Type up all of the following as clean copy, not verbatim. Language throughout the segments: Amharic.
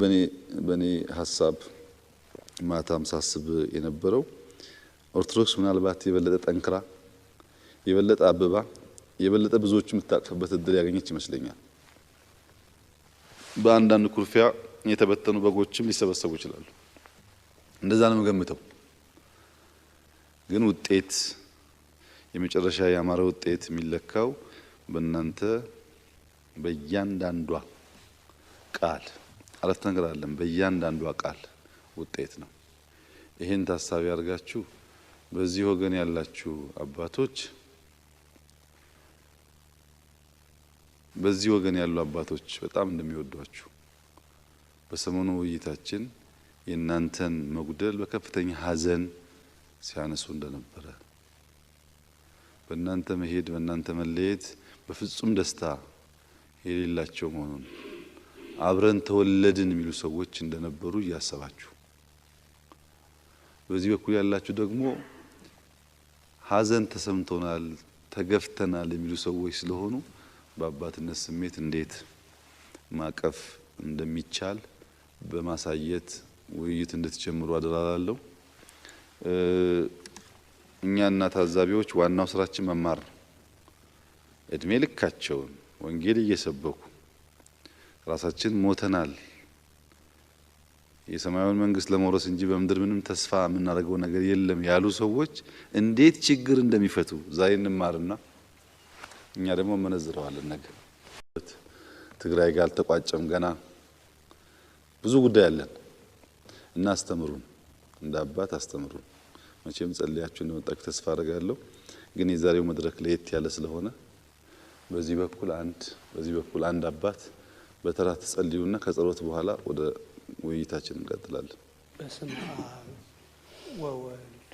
በኔ ሐሳብ ማታም ሳስብ የነበረው ኦርቶዶክስ ምናልባት የበለጠ ጠንክራ የበለጠ አበባ የበለጠ ብዙዎች የምታቅፍበት እድል ያገኘች ይመስለኛል። በአንዳንድ ኩርፊያ የተበተኑ በጎችም ሊሰበሰቡ ይችላሉ። እንደዛ ነው የምገምተው። ግን ውጤት የመጨረሻ ያማረ ውጤት የሚለካው በእናንተ በእያንዳንዷ ቃል አረፍተ ነገር አለን በእያንዳንዷ ቃል ውጤት ነው። ይሄን ታሳቢ አድርጋችሁ በዚህ ወገን ያላችሁ አባቶች በዚህ ወገን ያሉ አባቶች በጣም እንደሚወዷችሁ በሰሞኑ ውይይታችን የእናንተን መጉደል በከፍተኛ ሐዘን ሲያነሱ እንደነበረ በእናንተ መሄድ በእናንተ መለየት በፍጹም ደስታ የሌላቸው መሆኑን አብረን ተወለድን የሚሉ ሰዎች እንደነበሩ እያሰባችሁ በዚህ በኩል ያላችሁ ደግሞ ሐዘን ተሰምቶናል ተገፍተናል የሚሉ ሰዎች ስለሆኑ በአባትነት ስሜት እንዴት ማቀፍ እንደሚቻል በማሳየት ውይይት እንድትጀምሩ አደራላለሁ። እኛና ታዛቢዎች ዋናው ስራችን መማር ነው። እድሜ ልካቸውን ወንጌል እየሰበኩ ራሳችን ሞተናል የሰማያዊውን መንግስት ለመውረስ እንጂ በምድር ምንም ተስፋ የምናደርገው ነገር የለም ያሉ ሰዎች እንዴት ችግር እንደሚፈቱ ዛሬ እንማርና እኛ ደግሞ መነዝረዋለን። ነገር ትግራይ ጋር አልተቋጨም ገና ብዙ ጉዳይ አለን እና አስተምሩን እንደ አባት አስተምሩን። መቼም ጸልያችሁ እንደመጣችሁ ተስፋ አደርጋለሁ። ግን የዛሬው መድረክ ለየት ያለ ስለሆነ በዚህ በኩል አንድ አባት በተራ ተጸልዩና ከጸሎት በኋላ ወደ ውይይታችን እንቀጥላለን። በስመ አብ ወወልድ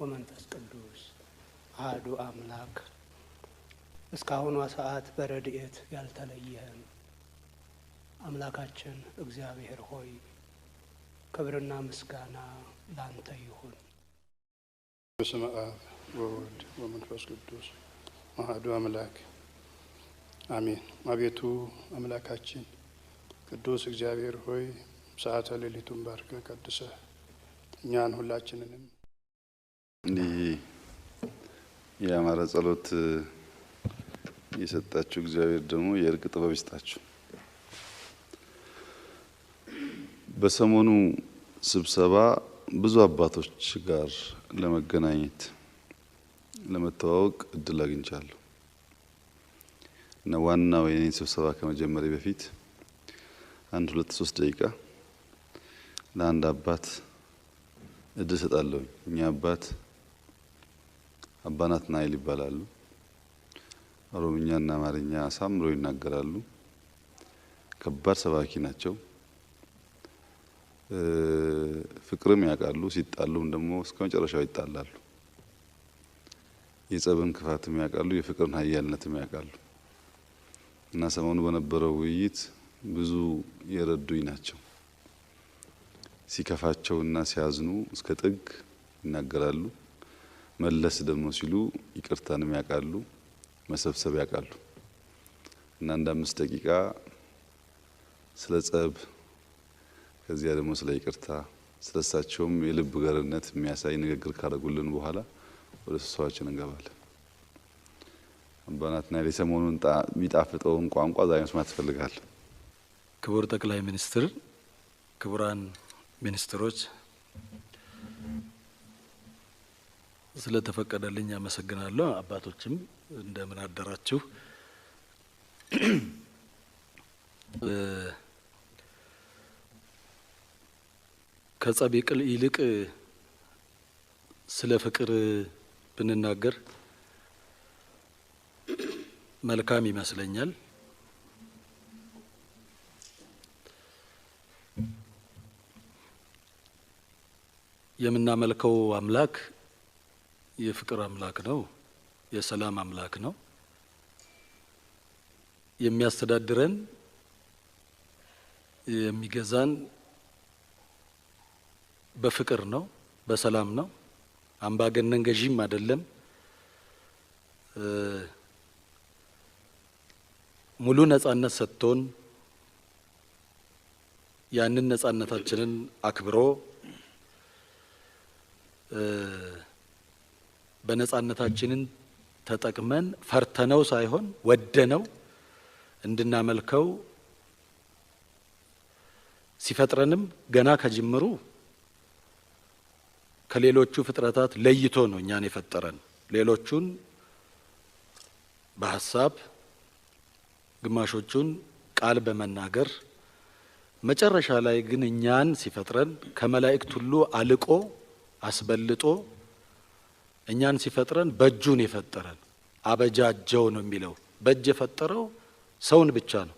ወመንፈስ ቅዱስ አሐዱ አምላክ። እስካሁኗ ሰዓት በረድኤት ያልተለየህን አምላካችን እግዚአብሔር ሆይ ክብርና ምስጋና ላንተ ይሁን። በስመ አብ ወወልድ ወመንፈስ ቅዱስ አሐዱ አምላክ አሜን። አቤቱ አምላካችን ቅዱስ እግዚአብሔር ሆይ ሰዓተ ሌሊቱን ባርከ ቀድሰ እኛን ሁላችንንም እንዲህ ያማረ ጸሎት የሰጣችሁ እግዚአብሔር ደግሞ የእርቅ ጥበብ ይስጣችሁ። በሰሞኑ ስብሰባ ብዙ አባቶች ጋር ለመገናኘት ለመተዋወቅ እድል አግኝቻለሁ እና ዋናው የኔን ስብሰባ ከመጀመሪያ በፊት 1-2-3 ደቂቃ ለአንድ አባት እድል ሰጣለሁ። እኛ አባት አባ ናትናኤል ይባላሉ። ኦሮምኛና አማርኛ አሳምሮ ይናገራሉ። ከባድ ሰባኪ ናቸው። ፍቅርም ያውቃሉ። ሲጣሉም ደግሞ እስከ መጨረሻው ይጣላሉ። የጸብን ክፋትም ያውቃሉ። የፍቅርን ኃያልነትም ያውቃሉ እና ሰሞኑ በነበረው ውይይት ብዙ የረዱኝ ናቸው። ሲከፋቸውና ሲያዝኑ እስከ ጥግ ይናገራሉ። መለስ ደግሞ ሲሉ ይቅርታንም ያውቃሉ፣ መሰብሰብ ያውቃሉ እና አንድ 5 ደቂቃ ስለ ጸብ ከዚያ ደግሞ ስለ ይቅርታ ስለሳቸውም የልብ ገርነት የሚያሳይ ንግግር ካደረጉልን በኋላ ወደ ስብሰባችን እንገባለን። አባ ናትናኤል የሰሞኑን የሚጣፍጠውን ቋንቋ ዛሬ መስማት እፈልጋለሁ። ክቡር ጠቅላይ ሚኒስትር፣ ክቡራን ሚኒስትሮች ስለተፈቀደልኝ አመሰግናለሁ። አባቶችም እንደምን አደራችሁ። ከጸብ ይልቅ ስለ ፍቅር ብንናገር መልካም ይመስለኛል። የምናመልከው አምላክ የፍቅር አምላክ ነው፣ የሰላም አምላክ ነው። የሚያስተዳድረን የሚገዛን በፍቅር ነው፣ በሰላም ነው። አምባገነን ገዢም አይደለም። ሙሉ ነጻነት ሰጥቶን ያንን ነጻነታችንን አክብሮ በነጻነታችንን ተጠቅመን ፈርተነው ሳይሆን ወደነው እንድናመልከው ሲፈጥረንም ገና ከጅምሩ ከሌሎቹ ፍጥረታት ለይቶ ነው እኛን የፈጠረን። ሌሎቹን በሐሳብ ግማሾቹን ቃል በመናገር መጨረሻ ላይ ግን እኛን ሲፈጥረን ከመላእክት ሁሉ አልቆ አስበልጦ እኛን ሲፈጥረን በእጁን የፈጠረን አበጃጀው ነው የሚለው። በእጅ የፈጠረው ሰውን ብቻ ነው።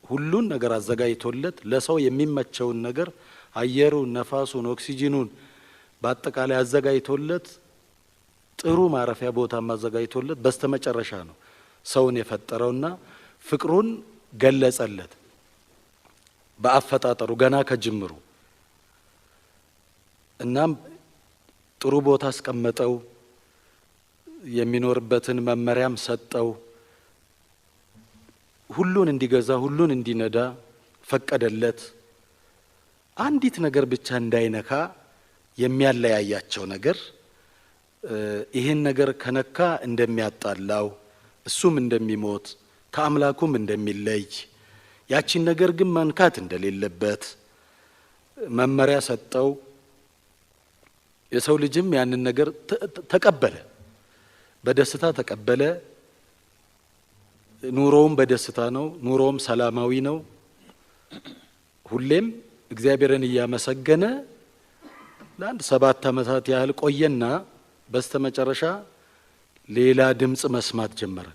ሁሉን ነገር አዘጋጅቶለት ለሰው የሚመቸውን ነገር አየሩን፣ ነፋሱን፣ ኦክሲጂኑን በአጠቃላይ አዘጋጅቶለት ጥሩ ማረፊያ ቦታ አዘጋጅቶለት በስተመጨረሻ ነው ሰውን የፈጠረውና ፍቅሩን ገለጸለት በአፈጣጠሩ ገና ከጅምሩ። እናም ጥሩ ቦታ አስቀመጠው፣ የሚኖርበትን መመሪያም ሰጠው፣ ሁሉን እንዲገዛ ሁሉን እንዲነዳ ፈቀደለት። አንዲት ነገር ብቻ እንዳይነካ የሚያለያያቸው ነገር ይህን ነገር ከነካ እንደሚያጣላው እሱም እንደሚሞት ከአምላኩም እንደሚለይ ያቺን ነገር ግን መንካት እንደሌለበት መመሪያ ሰጠው። የሰው ልጅም ያንን ነገር ተቀበለ፣ በደስታ ተቀበለ። ኑሮውም በደስታ ነው፣ ኑሮውም ሰላማዊ ነው። ሁሌም እግዚአብሔርን እያመሰገነ ለአንድ 7 ዓመታት ያህል ቆየና በስተመጨረሻ ሌላ ድምፅ መስማት ጀመረ።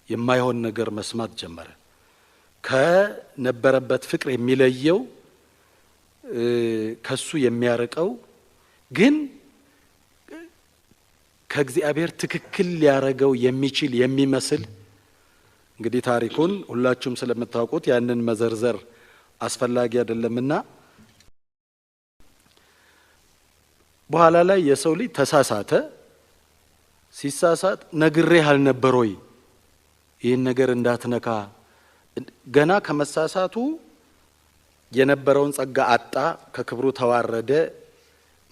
የማይሆን ነገር መስማት ጀመረ። ከነበረበት ፍቅር የሚለየው ከሱ የሚያርቀው ግን ከእግዚአብሔር ትክክል ሊያረገው የሚችል የሚመስል እንግዲህ ታሪኩን ሁላችሁም ስለምታውቁት ያንን መዘርዘር አስፈላጊ አይደለምና በኋላ ላይ የሰው ልጅ ተሳሳተ። ሲሳሳት ነግሬህ አልነበር ወይ ይህን ነገር እንዳትነካ? ገና ከመሳሳቱ የነበረውን ጸጋ አጣ፣ ከክብሩ ተዋረደ፣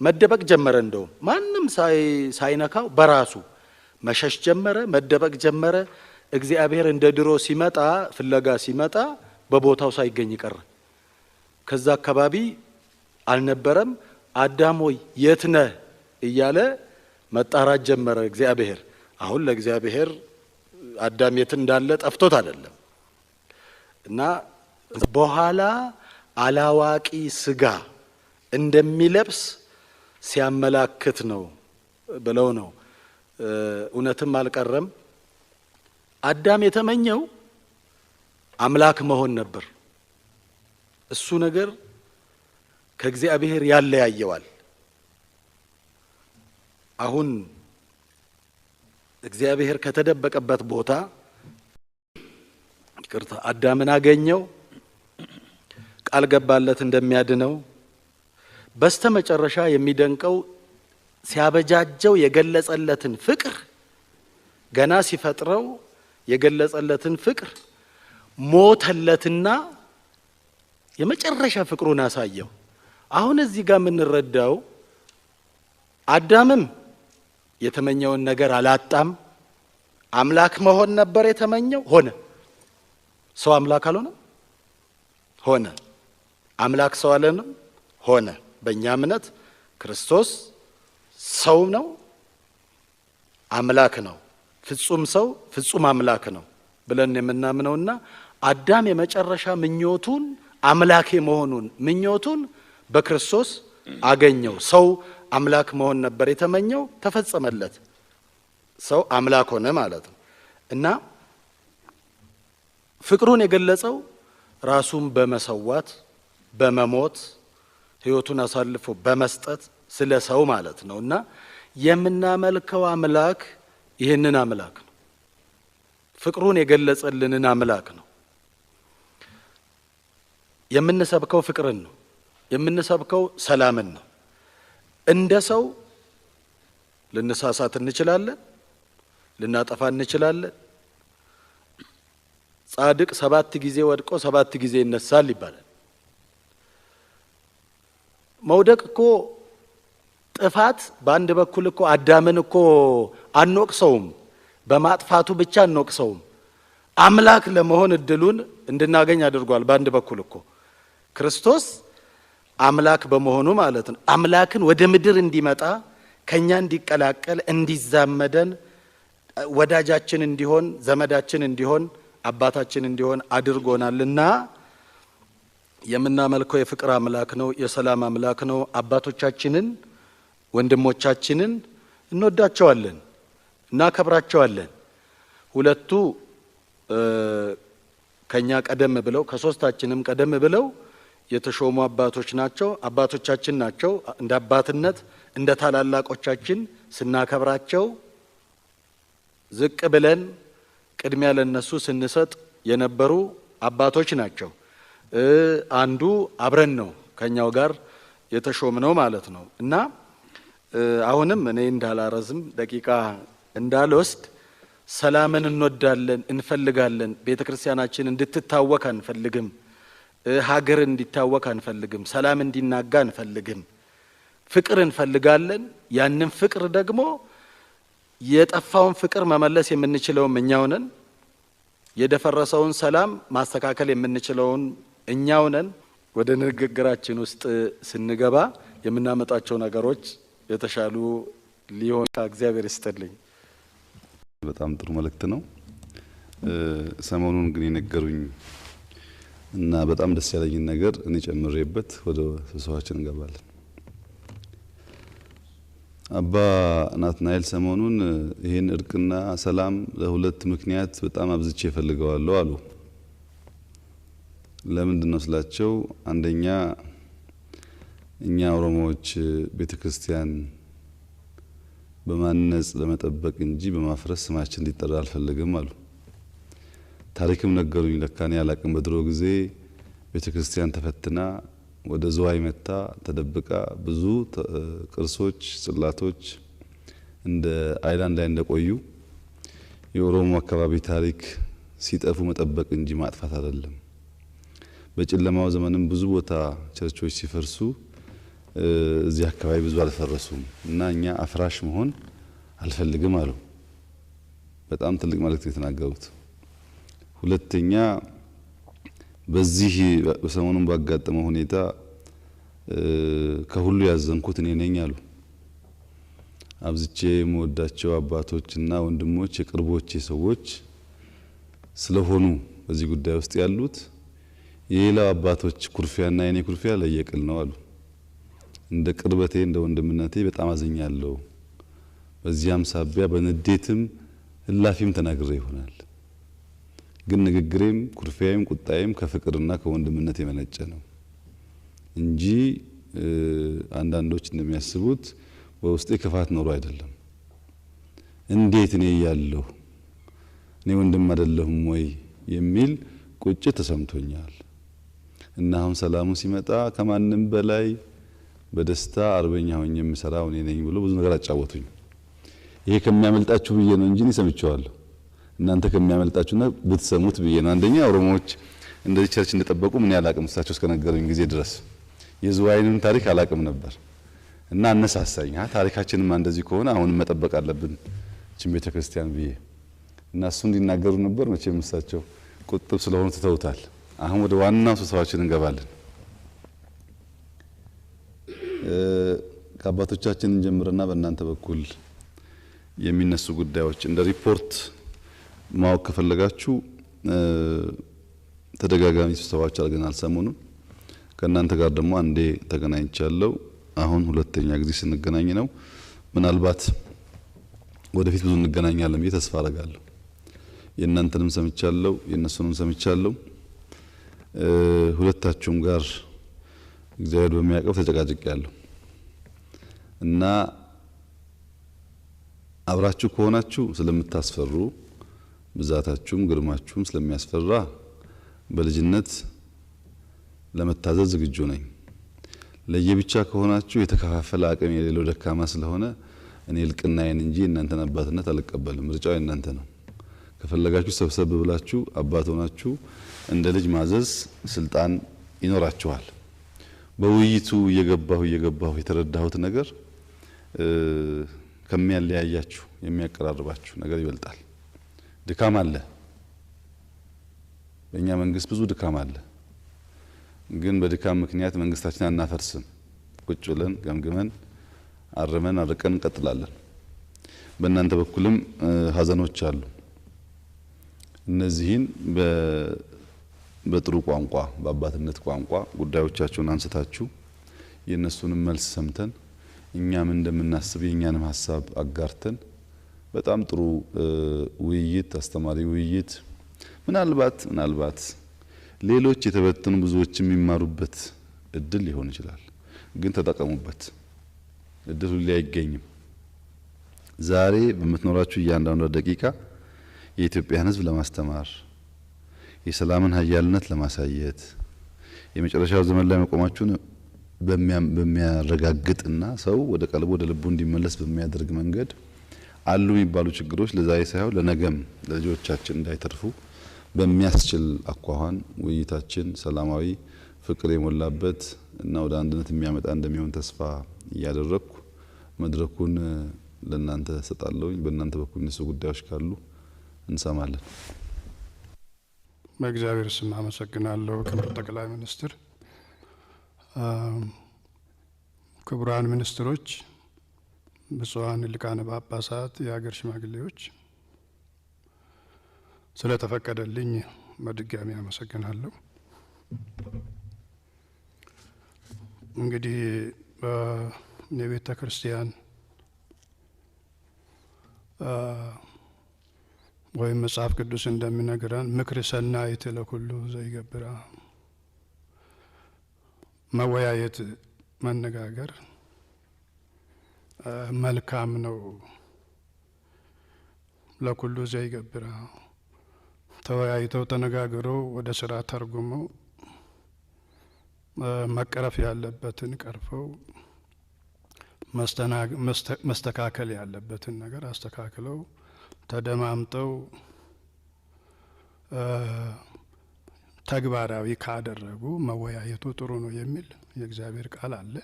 መደበቅ ጀመረ። እንደውም ማንም ሳይነካው በራሱ መሸሽ ጀመረ፣ መደበቅ ጀመረ። እግዚአብሔር እንደ ድሮ ሲመጣ ፍለጋ ሲመጣ በቦታው ሳይገኝ ቀረ። ከዛ አካባቢ አልነበረም። አዳም ሆይ የት ነህ እያለ መጣራት ጀመረ እግዚአብሔር። አሁን ለእግዚአብሔር አዳም የት እንዳለ ጠፍቶት አይደለም። እና በኋላ አላዋቂ ስጋ እንደሚለብስ ሲያመላክት ነው ብለው ነው። እውነትም አልቀረም። አዳም የተመኘው አምላክ መሆን ነበር። እሱ ነገር ከእግዚአብሔር ያለያየዋል። አሁን እግዚአብሔር ከተደበቀበት ቦታ ይቅርታ አዳምን አገኘው፣ ቃል ገባለት እንደሚያድነው። በስተመጨረሻ የሚደንቀው ሲያበጃጀው የገለጸለትን ፍቅር ገና ሲፈጥረው የገለጸለትን ፍቅር ሞተለትና የመጨረሻ ፍቅሩን አሳየው። አሁን እዚህ ጋር የምንረዳው አዳምም የተመኘውን ነገር አላጣም። አምላክ መሆን ነበር የተመኘው፣ ሆነ። ሰው አምላክ አልሆነ፣ ሆነ። አምላክ ሰው አልሆነም፣ ሆነ። በእኛ እምነት ክርስቶስ ሰው ነው፣ አምላክ ነው። ፍጹም ሰው ፍጹም አምላክ ነው ብለን የምናምነውና አዳም የመጨረሻ ምኞቱን አምላክ መሆኑን ምኞቱን በክርስቶስ አገኘው። ሰው አምላክ መሆን ነበር የተመኘው፣ ተፈጸመለት። ሰው አምላክ ሆነ ማለት ነው። እና ፍቅሩን የገለጸው ራሱን በመሰዋት በመሞት ሕይወቱን አሳልፎ በመስጠት ስለ ሰው ማለት ነው። እና የምናመልከው አምላክ ይህንን አምላክ ነው። ፍቅሩን የገለጸልንን አምላክ ነው። የምንሰብከው ፍቅርን ነው። የምንሰብከው ሰላምን ነው። እንደ ሰው ልንሳሳት እንችላለን፣ ልናጠፋ እንችላለን። ጻድቅ 7 ጊዜ ወድቆ 7 ጊዜ ይነሳል ይባላል። መውደቅ እኮ ጥፋት በአንድ በኩል እኮ አዳምን እኮ አንወቅሰውም፣ በማጥፋቱ ብቻ አንወቅሰውም። አምላክ ለመሆን እድሉን እንድናገኝ አድርጓል። በአንድ በኩል እኮ ክርስቶስ አምላክ በመሆኑ ማለት ነው አምላክን ወደ ምድር እንዲመጣ ከኛ እንዲቀላቀል እንዲዛመደን ወዳጃችን እንዲሆን ዘመዳችን እንዲሆን አባታችን እንዲሆን አድርጎናልና የምናመልከው የፍቅር አምላክ ነው፣ የሰላም አምላክ ነው። አባቶቻችንን ወንድሞቻችንን እንወዳቸዋለን፣ እናከብራቸዋለን። ሁለቱ ከኛ ቀደም ብለው ከሶስታችንም ቀደም ብለው የተሾሙ አባቶች ናቸው፣ አባቶቻችን ናቸው። እንደ አባትነት እንደ ታላላቆቻችን ስናከብራቸው ዝቅ ብለን ቅድሚያ ለነሱ ስንሰጥ የነበሩ አባቶች ናቸው። አንዱ አብረን ነው ከኛው ጋር የተሾምነው ማለት ነው። እና አሁንም እኔ እንዳላረዝም ደቂቃ እንዳልወስድ ሰላምን እንወዳለን፣ እንፈልጋለን። ቤተክርስቲያናችን እንድትታወክ አንፈልግም። ሀገር እንዲታወክ አንፈልግም። ሰላም እንዲናጋ አንፈልግም። ፍቅር እንፈልጋለን። ያንን ፍቅር ደግሞ የጠፋውን ፍቅር መመለስ የምንችለውም እኛው ነን። የደፈረሰውን ሰላም ማስተካከል የምንችለውን እኛው ነን። ወደ ንግግራችን ውስጥ ስንገባ የምናመጣቸው ነገሮች የተሻሉ ሊሆን እግዚአብሔር ይስጥልኝ። በጣም ጥሩ መልእክት ነው። ሰሞኑን ግን የነገሩኝ እና በጣም ደስ ያለኝን ነገር እኔ ጨምሬበት ወደ ስብሰባችን እንገባለን። አባ ናትናኤል ሰሞኑን ይህን እርቅና ሰላም ለሁለት ምክንያት በጣም አብዝቼ እፈልገዋለሁ አሉ። ለምንድን ነው ስላቸው፣ አንደኛ እኛ ኦሮሞዎች ቤተክርስቲያን በማነጽ ለመጠበቅ እንጂ በማፍረስ ስማችን እንዲጠራ አልፈልግም አሉ። ታሪክም ነገሩኝ። ለካኔ ያላቅም በድሮ ጊዜ ቤተክርስቲያን ተፈትና ወደ ዝዋይ መታ ተደብቃ ብዙ ቅርሶች፣ ጽላቶች እንደ አይላንድ ላይ እንደቆዩ የኦሮሞ አካባቢ ታሪክ ሲጠፉ መጠበቅ እንጂ ማጥፋት አይደለም። በጨለማው ዘመንም ብዙ ቦታ ቸርቾች ሲፈርሱ እዚህ አካባቢ ብዙ አልፈረሱም እና እኛ አፍራሽ መሆን አልፈልግም አሉ። በጣም ትልቅ መልእክት የተናገሩት። ሁለተኛ በዚህ በሰሞኑን ባጋጠመው ሁኔታ ከሁሉ ያዘንኩት እኔ ነኝ አሉ። አብዝቼ የምወዳቸው አባቶችና ወንድሞች የቅርቦቼ ሰዎች ስለሆኑ በዚህ ጉዳይ ውስጥ ያሉት የሌላው አባቶች ኩርፊያና የኔ ኩርፊያ ለየቅል ነው አሉ። እንደ ቅርበቴ እንደ ወንድምነቴ በጣም አዝኛለሁ። በዚያም ሳቢያ በንዴትም እላፊም ተናግሬ ይሆናል። ግን ንግግሬም ኩርፊያዬም ቁጣዬም ከፍቅርና ከወንድምነት የመነጨ ነው እንጂ አንዳንዶች እንደሚያስቡት በውስጤ ክፋት ኖሮ አይደለም። እንዴት እኔ ያለሁ እኔ ወንድም አይደለሁም ወይ የሚል ቁጭት ተሰምቶኛል። እና አሁን ሰላሙ ሲመጣ ከማንም በላይ በደስታ አርበኛ ሆኜ የምሰራው እኔ ነኝ ብሎ ብዙ ነገር አጫወቱኝ። ይሄ ከሚያመልጣችሁ ብዬ ነው እንጂ ሰምቼዋለሁ። እናንተ ከሚያመልጣችሁና ብትሰሙት ብዬ ነው። አንደኛ ኦሮሞዎች እንደዚህ ቸርች እንደጠበቁ ምን ያላቅም እሳቸው እስከነገሩኝ ጊዜ ድረስ የዝዋይንም ታሪክ አላቅም ነበር እና አነሳሳኝ። ታሪካችንም እንደዚህ ከሆነ አሁን መጠበቅ አለብን እቺን ቤተክርስቲያን ብዬ እና እሱ እንዲናገሩ ነበር። መቼም እሳቸው ቁጥብ ስለሆኑ ትተውታል። አሁን ወደ ዋናው ስብሰባችን እንገባለን። ከአባቶቻችን እንጀምርና በእናንተ በኩል የሚነሱ ጉዳዮች እንደ ሪፖርት ማወቅ ከፈለጋችሁ ተደጋጋሚ ስብሰባዎች አድርገናል። ሰሞኑን ከእናንተ ጋር ደግሞ አንዴ ተገናኝቻለሁ። አሁን ሁለተኛ ጊዜ ስንገናኝ ነው። ምናልባት ወደፊት ብዙ እንገናኛለን ብዬ ተስፋ አደርጋለሁ። የእናንተንም ሰምቻለሁ፣ የእነሱንም ሰምቻለሁ። ሁለታችሁም ጋር እግዚአብሔር በሚያውቀው ተጨቃጭቄያለሁ እና አብራችሁ ከሆናችሁ ስለምታስፈሩ ብዛታችሁም ግርማችሁም ስለሚያስፈራ በልጅነት ለመታዘዝ ዝግጁ ነኝ። ለየብቻ ከሆናችሁ የተከፋፈለ አቅም የሌለው ደካማ ስለሆነ እኔ ልቅናዬን እንጂ እናንተን አባትነት አልቀበልም። ምርጫው የእናንተ ነው። ከፈለጋችሁ ሰብሰብ ብላችሁ አባት ሆናችሁ እንደ ልጅ ማዘዝ ስልጣን ይኖራችኋል። በውይይቱ እየገባሁ የተረዳሁት ነገር ከሚያለያያችሁ የሚያቀራርባችሁ ነገር ይበልጣል። ድካም አለ፣ በእኛ መንግስት ብዙ ድካም አለ። ግን በድካም ምክንያት መንግስታችን አናፈርስም። ቁጭ ብለን ገምግመን አርመን አርቀን እንቀጥላለን። በእናንተ በኩልም ሀዘኖች አሉ። እነዚህን በጥሩ ቋንቋ በአባትነት ቋንቋ ጉዳዮቻቸውን አንስታችሁ የነሱንም መልስ ሰምተን እኛም እንደምናስብ የኛንም ሀሳብ አጋርተን በጣም ጥሩ ውይይት፣ አስተማሪ ውይይት ምናልባት ሌሎች የተበተኑ ብዙዎች የሚማሩበት እድል ሊሆን ይችላል። ግን ተጠቀሙበት። እድሉ ላይ አይገኝም። ዛሬ በምትኖራችሁ እያንዳንዷ ደቂቃ የኢትዮጵያን ሕዝብ ለማስተማር የሰላምን ኃያልነት ለማሳየት የመጨረሻው ዘመን ላይ መቆማችሁን በሚያረጋግጥና ሰው ወደ ቀልቡ ወደ ልቡ እንዲመለስ በሚያደርግ መንገድ አሉ የሚባሉ ችግሮች ለዛሬ ሳይሆን ለነገም ለልጆቻችን እንዳይተርፉ በሚያስችል አኳኋን ውይይታችን ሰላማዊ ፍቅር የሞላበት እና ወደ አንድነት የሚያመጣ እንደሚሆን ተስፋ እያደረኩ መድረኩን ለእናንተ ሰጣለሁ። በእናንተ በኩል እነሱ ጉዳዮች ካሉ እንሰማለን። በእግዚአብሔር ስም አመሰግናለሁ። ክቡር ጠቅላይ ሚኒስትር፣ ክቡራን ሚኒስትሮች፣ ብፁዓን ሊቃነ ጳጳሳት፣ የሀገር ሽማግሌዎች ስለተፈቀደልኝ በድጋሚ አመሰግናለሁ። እንግዲህ የቤተ ክርስቲያን ወይም መጽሐፍ ቅዱስ እንደሚነግረን ምክር ሰናይት ለኩሉ ዘይገብራ፣ መወያየት መነጋገር መልካም ነው። ለኩሉ ዘይገብራ ተወያይተው ተነጋግረው ወደ ስራ ተርጉመው መቀረፍ ያለበትን ቀርፈው መስተካከል ያለበትን ነገር አስተካክለው ተደማምጠው ተግባራዊ ካደረጉ መወያየቱ ጥሩ ነው የሚል የእግዚአብሔር ቃል አለ።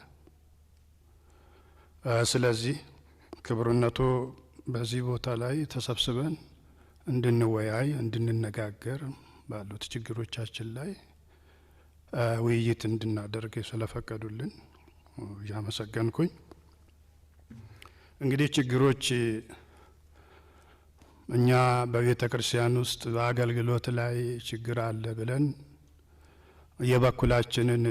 ስለዚህ ክቡርነቱ በዚህ ቦታ ላይ ተሰብስበን እንድንወያይ እንድንነጋገር ባሉት ችግሮቻችን ላይ ውይይት እንድናደርግ ስለፈቀዱልን እያመሰገንኩኝ፣ እንግዲህ ችግሮች እኛ በቤተ ክርስቲያን ውስጥ በአገልግሎት ላይ ችግር አለ ብለን የበኩላችንን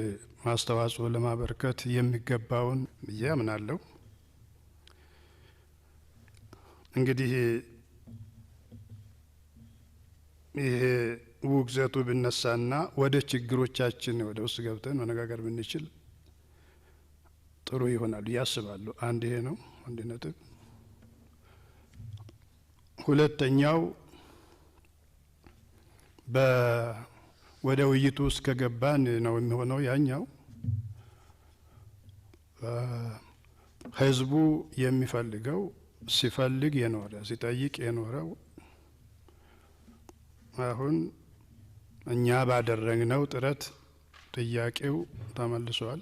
አስተዋጽኦ ለማበርከት የሚገባውን ብዬ አምናለሁ። እንግዲህ ይሄ ውግዘቱ ብነሳና ወደ ችግሮቻችን ወደ ውስጥ ገብተን መነጋገር ብንችል ጥሩ ይሆናል ያስባለሁ። አንድ ይሄ ነው፣ አንድ ነጥብ። ሁለተኛው ወደ ውይይቱ ውስጥ ከገባን ነው የሚሆነው ያኛው ህዝቡ የሚፈልገው ሲፈልግ የኖረ ሲጠይቅ የኖረው አሁን እኛ ባደረግነው ጥረት ጥያቄው ተመልሷል።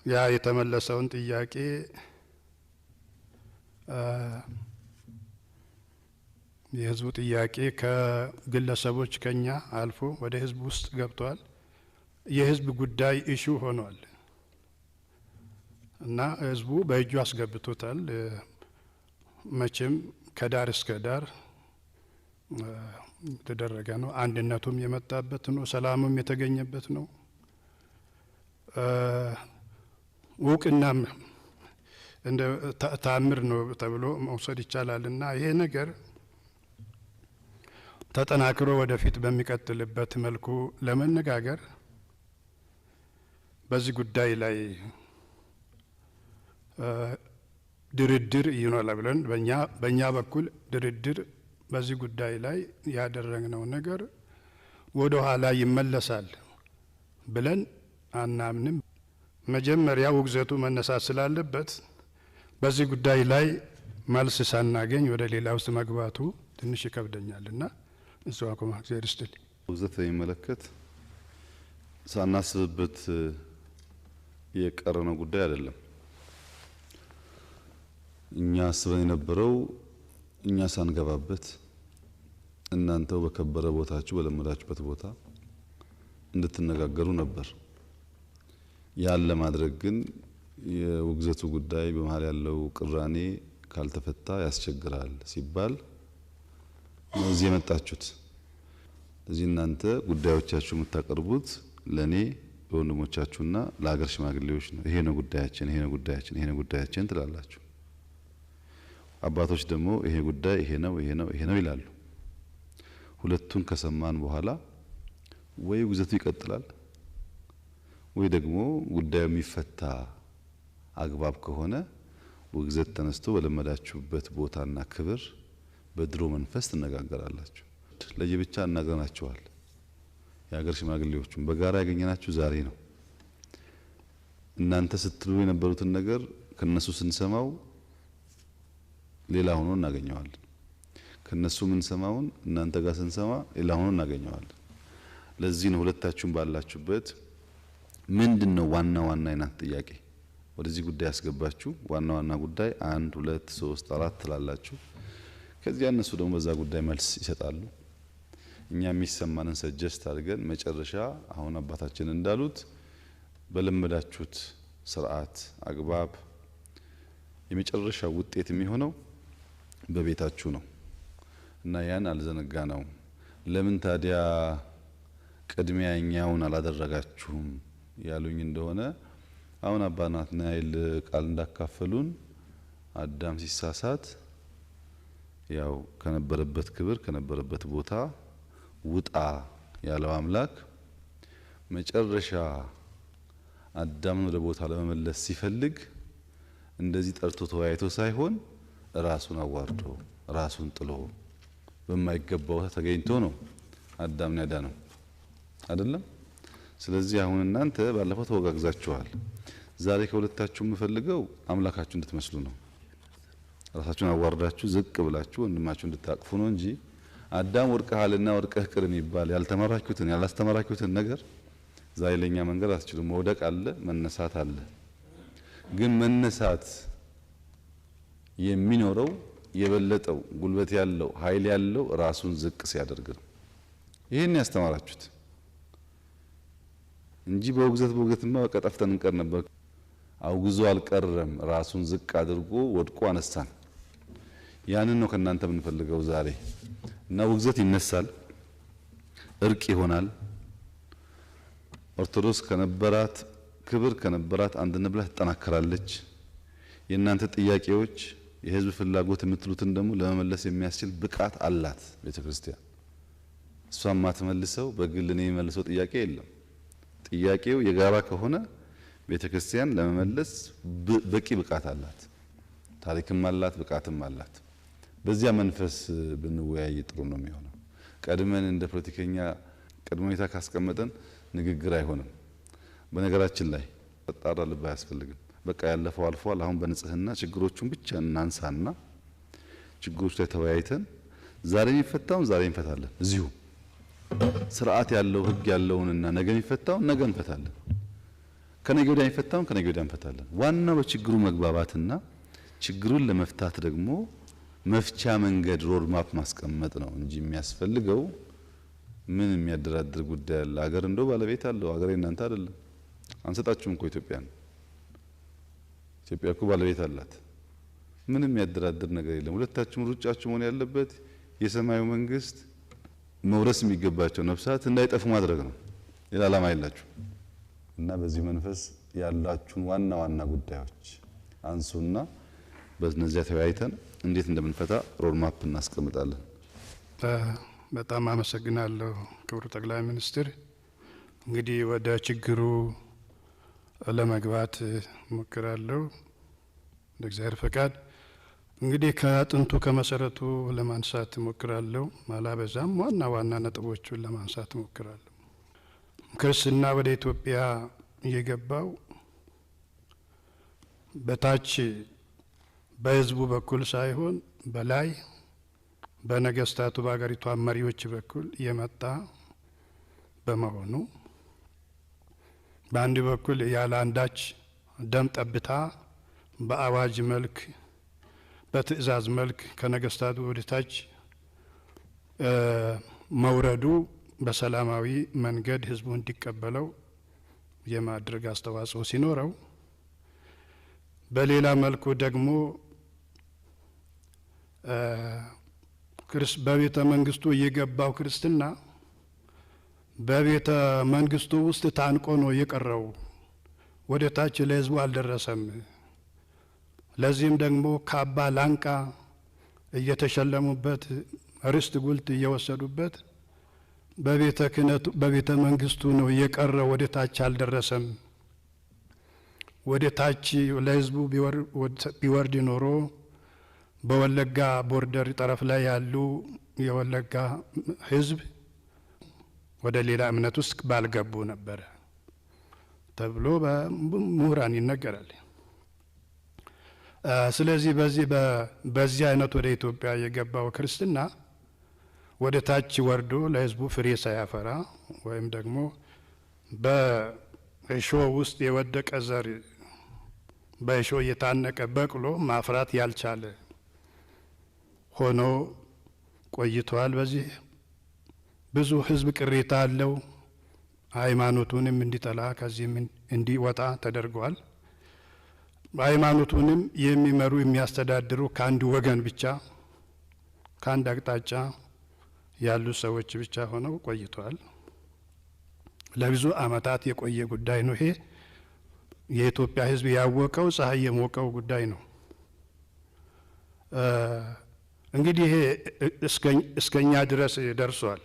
ያ የተመለሰውን ጥያቄ የህዝቡ ጥያቄ ከግለሰቦች ከኛ አልፎ ወደ ህዝቡ ውስጥ ገብቷል። የህዝብ ጉዳይ ኢሹ ሆኗል እና ህዝቡ በእጁ አስገብቶታል። መቼም ከዳር እስከ ዳር የተደረገ ነው። አንድነቱም የመጣበት ነው። ሰላሙም የተገኘበት ነው። እውቅናም እንደ ተአምር ነው ተብሎ መውሰድ ይቻላል እና ይሄ ነገር ተጠናክሮ ወደፊት በሚቀጥልበት መልኩ ለመነጋገር በዚህ ጉዳይ ላይ ድርድር ይኖራል ብለን በእኛ በኩል ድርድር በዚህ ጉዳይ ላይ ያደረግነው ነገር ወደ ኋላ ይመለሳል ብለን አናምንም። መጀመሪያ ውግዘቱ መነሳት ስላለበት በዚህ ጉዳይ ላይ መልስ ሳናገኝ ወደ ሌላ ውስጥ መግባቱ ትንሽ ይከብደኛልና እዛው አቆማ። እግዚአብሔር ይስጥልኝ። ውግዘት የሚመለከት ሳናስብበት የቀረነው ጉዳይ አይደለም። እኛ አስበን የነበረው እኛ ሳንገባበት እናንተው በከበረ ቦታችሁ በለመዳችሁበት ቦታ እንድትነጋገሩ ነበር። ያን ለማድረግ ግን የውግዘቱ ጉዳይ በመሃል ያለው ቅራኔ ካልተፈታ ያስቸግራል ሲባል ነው እዚህ የመጣችሁት። ስለዚህ እናንተ ጉዳዮቻችሁ የምታቀርቡት ለኔ ለወንድሞቻችሁና ለሀገር ሽማግሌዎች ነው። ይሄ ነው ጉዳያችን፣ ይሄ ነው ጉዳያችን፣ ይሄ ነው ጉዳያችን ትላላችሁ። አባቶች ደግሞ ይሄ ጉዳይ ይሄ ነው ይሄ ነው ይሄ ነው ይላሉ። ሁለቱን ከሰማን በኋላ ወይ ውግዘቱ ይቀጥላል ወይ ደግሞ ጉዳዩ የሚፈታ አግባብ ከሆነ ውግዘት ተነስቶ በለመዳችሁበት ቦታና ክብር በድሮ መንፈስ ትነጋገራላችሁ። ለየብቻ እናገናቸዋል። የሀገር ሽማግሌዎቹም በጋራ ያገኘናችሁ ዛሬ ነው። እናንተ ስትሉ የነበሩትን ነገር ከነሱ ስንሰማው ሌላ ሆኖ እናገኘዋለን። ከነሱ ምን ሰማውን እናንተ ጋር ስንሰማ ሌላ ሆኖ እናገኘዋለን። ለዚህ ነው ሁለታችሁም ባላችሁበት ምንድነው ዋና ዋና የናንተ ጥያቄ ወደዚህ ጉዳይ ያስገባችሁ? ዋና ዋና ጉዳይ 1 2 3 4 ትላላችሁ። ከዚያ እነሱ ደግሞ በዛ ጉዳይ መልስ ይሰጣሉ። እኛ የሚሰማንን ሰጀስት አድርገን መጨረሻ አሁን አባታችን እንዳሉት በለመዳችሁት ስርዓት አግባብ የመጨረሻው ውጤት የሚሆነው በቤታችሁ ነው እና ያን አልዘነጋ ነው። ለምን ታዲያ ቅድሚያ እኛውን አላደረጋችሁም ያሉኝ እንደሆነ አሁን አባ ናትናኤል ቃል እንዳካፈሉን አዳም ሲሳሳት ያው ከነበረበት ክብር ከነበረበት ቦታ ውጣ ያለው አምላክ መጨረሻ አዳምን ወደ ቦታ ለመመለስ ሲፈልግ እንደዚህ ጠርቶ ተወያይቶ ሳይሆን ራሱን አዋርዶ ራሱን ጥሎ በማይገባው ተገኝቶ ነው አዳምን ያዳነው አይደለም። ስለዚህ አሁን እናንተ ባለፈው ተወጋግዛችኋል። ዛሬ ከሁለታችሁ የምፈልገው አምላካችሁ እንድትመስሉ ነው። ራሳችሁን አዋርዳችሁ ዝቅ ብላችሁ ወንድማችሁ እንድታቅፉ ነው እንጂ አዳም ወድቀሃልና ወድቀህ ቅር የሚባል ያልተማራችሁትን ያላስተማራችሁትን ነገር ዛሬ ለኛ መንገድ አትችሉም። መውደቅ አለ፣ መነሳት አለ። ግን መነሳት የሚኖረው የበለጠው ጉልበት ያለው ኃይል ያለው ራሱን ዝቅ ሲያደርግ ነው። ይሄን ያስተማራችሁት እንጂ በውግዘትማ ቀጠፍተን እንቀር ነበር። አውግዞ አልቀረም፣ ራሱን ዝቅ አድርጎ ወድቆ አነሳን። ያንን ነው ከናንተ የምንፈልገው ዛሬ እና ውግዘት ይነሳል፣ እርቅ ይሆናል። ኦርቶዶክስ ከነበራት ክብር ከነበራት አንድነት ብላ ትጠናከራለች። የእናንተ ጥያቄዎች የህዝብ ፍላጎት የምትሉትን ደግሞ ለመመለስ የሚያስችል ብቃት አላት ቤተክርስቲያን። እሷም ማትመልሰው በግል ነው የሚመልሰው ጥያቄ የለም። ጥያቄው የጋራ ከሆነ ቤተክርስቲያን ለመመለስ በቂ ብቃት አላት፣ ታሪክም አላት፣ ብቃትም አላት። በዚያ መንፈስ ብንወያይ ጥሩ ነው የሚሆነው። ቀድመን እንደ ፖለቲከኛ ቅድመ ሁኔታ ካስቀመጠን ንግግር አይሆንም። በነገራችን ላይ ተጣራ ልብ አያስፈልግም። በቃ ያለፈው አልፏል። አሁን በንጽህና ችግሮቹን ብቻ እናንሳና ችግሮች ላይ ተወያይተን ዛሬ የሚፈታውን ዛሬ እንፈታለን። እዚሁ ስርዓት ያለው ህግ ያለውንና ነገ የሚፈታውን ነገ እንፈታለን። ከነገ ወዲያ የሚፈታውን ከነገ ወዲያ እንፈታለን። ዋናው በችግሩ መግባባትና ችግሩን ለመፍታት ደግሞ መፍቻ መንገድ ሮድማፕ ማስቀመጥ ነው እንጂ የሚያስፈልገው ምን የሚያደራድር ጉዳይ አለ? ሀገር እንደው ባለቤት አለው። ሀገር እናንተ አይደለም። አንሰጣችሁም እኮ ኢትዮጵያ እኮ ባለቤት አላት። ምንም የሚያደራድር ነገር የለም። ሁለታችሁም ሩጫችሁ መሆን ያለበት የሰማዩ መንግስት መውረስ የሚገባቸው ነፍሳት እንዳይጠፉ ማድረግ ነው። ሌላ ዓላማ የላችሁ እና በዚህ መንፈስ ያላችሁን ዋና ዋና ጉዳዮች አንሱና በእነዚያ ተወያይተን እንዴት እንደምንፈታ ሮድማፕ እናስቀምጣለን። በጣም አመሰግናለሁ ክቡር ጠቅላይ ሚኒስትር። እንግዲህ ወደ ችግሩ ለመግባት ሞክራለሁ እንደ እግዚአብሔር ፈቃድ። እንግዲህ ከጥንቱ ከመሰረቱ ለማንሳት ሞክራለሁ። ማላበዛም ዋና ዋና ነጥቦቹን ለማንሳት ሞክራለሁ። ክርስትና ወደ ኢትዮጵያ የገባው በታች በህዝቡ በኩል ሳይሆን በላይ በነገስታቱ በአገሪቷ መሪዎች በኩል የመጣ በመሆኑ በአንድ በኩል ያለ አንዳች ደም ጠብታ በአዋጅ መልክ በትእዛዝ መልክ ከነገስታቱ ወደታች መውረዱ በሰላማዊ መንገድ ህዝቡ እንዲቀበለው የማድረግ አስተዋጽኦ ሲኖረው፣ በሌላ መልኩ ደግሞ በቤተ መንግስቱ የገባው ክርስትና በቤተ መንግስቱ ውስጥ ታንቆ ነው የቀረው፣ ወደ ታች ለህዝቡ አልደረሰም። ለዚህም ደግሞ ካባ ላንቃ እየተሸለሙበት ርስት ጉልት እየወሰዱበት በቤተ ክህነቱ በቤተ መንግስቱ ነው የቀረው፣ ወደ ታች አልደረሰም። ወደ ታች ለህዝቡ ቢወርድ ኖሮ በወለጋ ቦርደር ጠረፍ ላይ ያሉ የወለጋ ህዝብ ወደ ሌላ እምነት ውስጥ ባልገቡ ነበር ተብሎ በምሁራን ይነገራል። ስለዚህ በዚህ አይነት ወደ ኢትዮጵያ የገባው ክርስትና ወደ ታች ወርዶ ለህዝቡ ፍሬ ሳያፈራ ወይም ደግሞ በእሾህ ውስጥ የወደቀ ዘር በእሾህ የታነቀ በቅሎ ማፍራት ያልቻለ ሆኖ ቆይቷል። በዚህ ብዙ ህዝብ ቅሬታ አለው። ሃይማኖቱንም እንዲጠላ ከዚህም እንዲወጣ ተደርጓል። ሃይማኖቱንም የሚመሩ የሚያስተዳድሩ ከአንድ ወገን ብቻ ከአንድ አቅጣጫ ያሉ ሰዎች ብቻ ሆነው ቆይቷል። ለብዙ ዓመታት የቆየ ጉዳይ ነው። ይሄ የኢትዮጵያ ህዝብ ያወቀው ፀሐይ የሞቀው ጉዳይ ነው። እንግዲህ ይሄ እስከኛ ድረስ ደርሷል።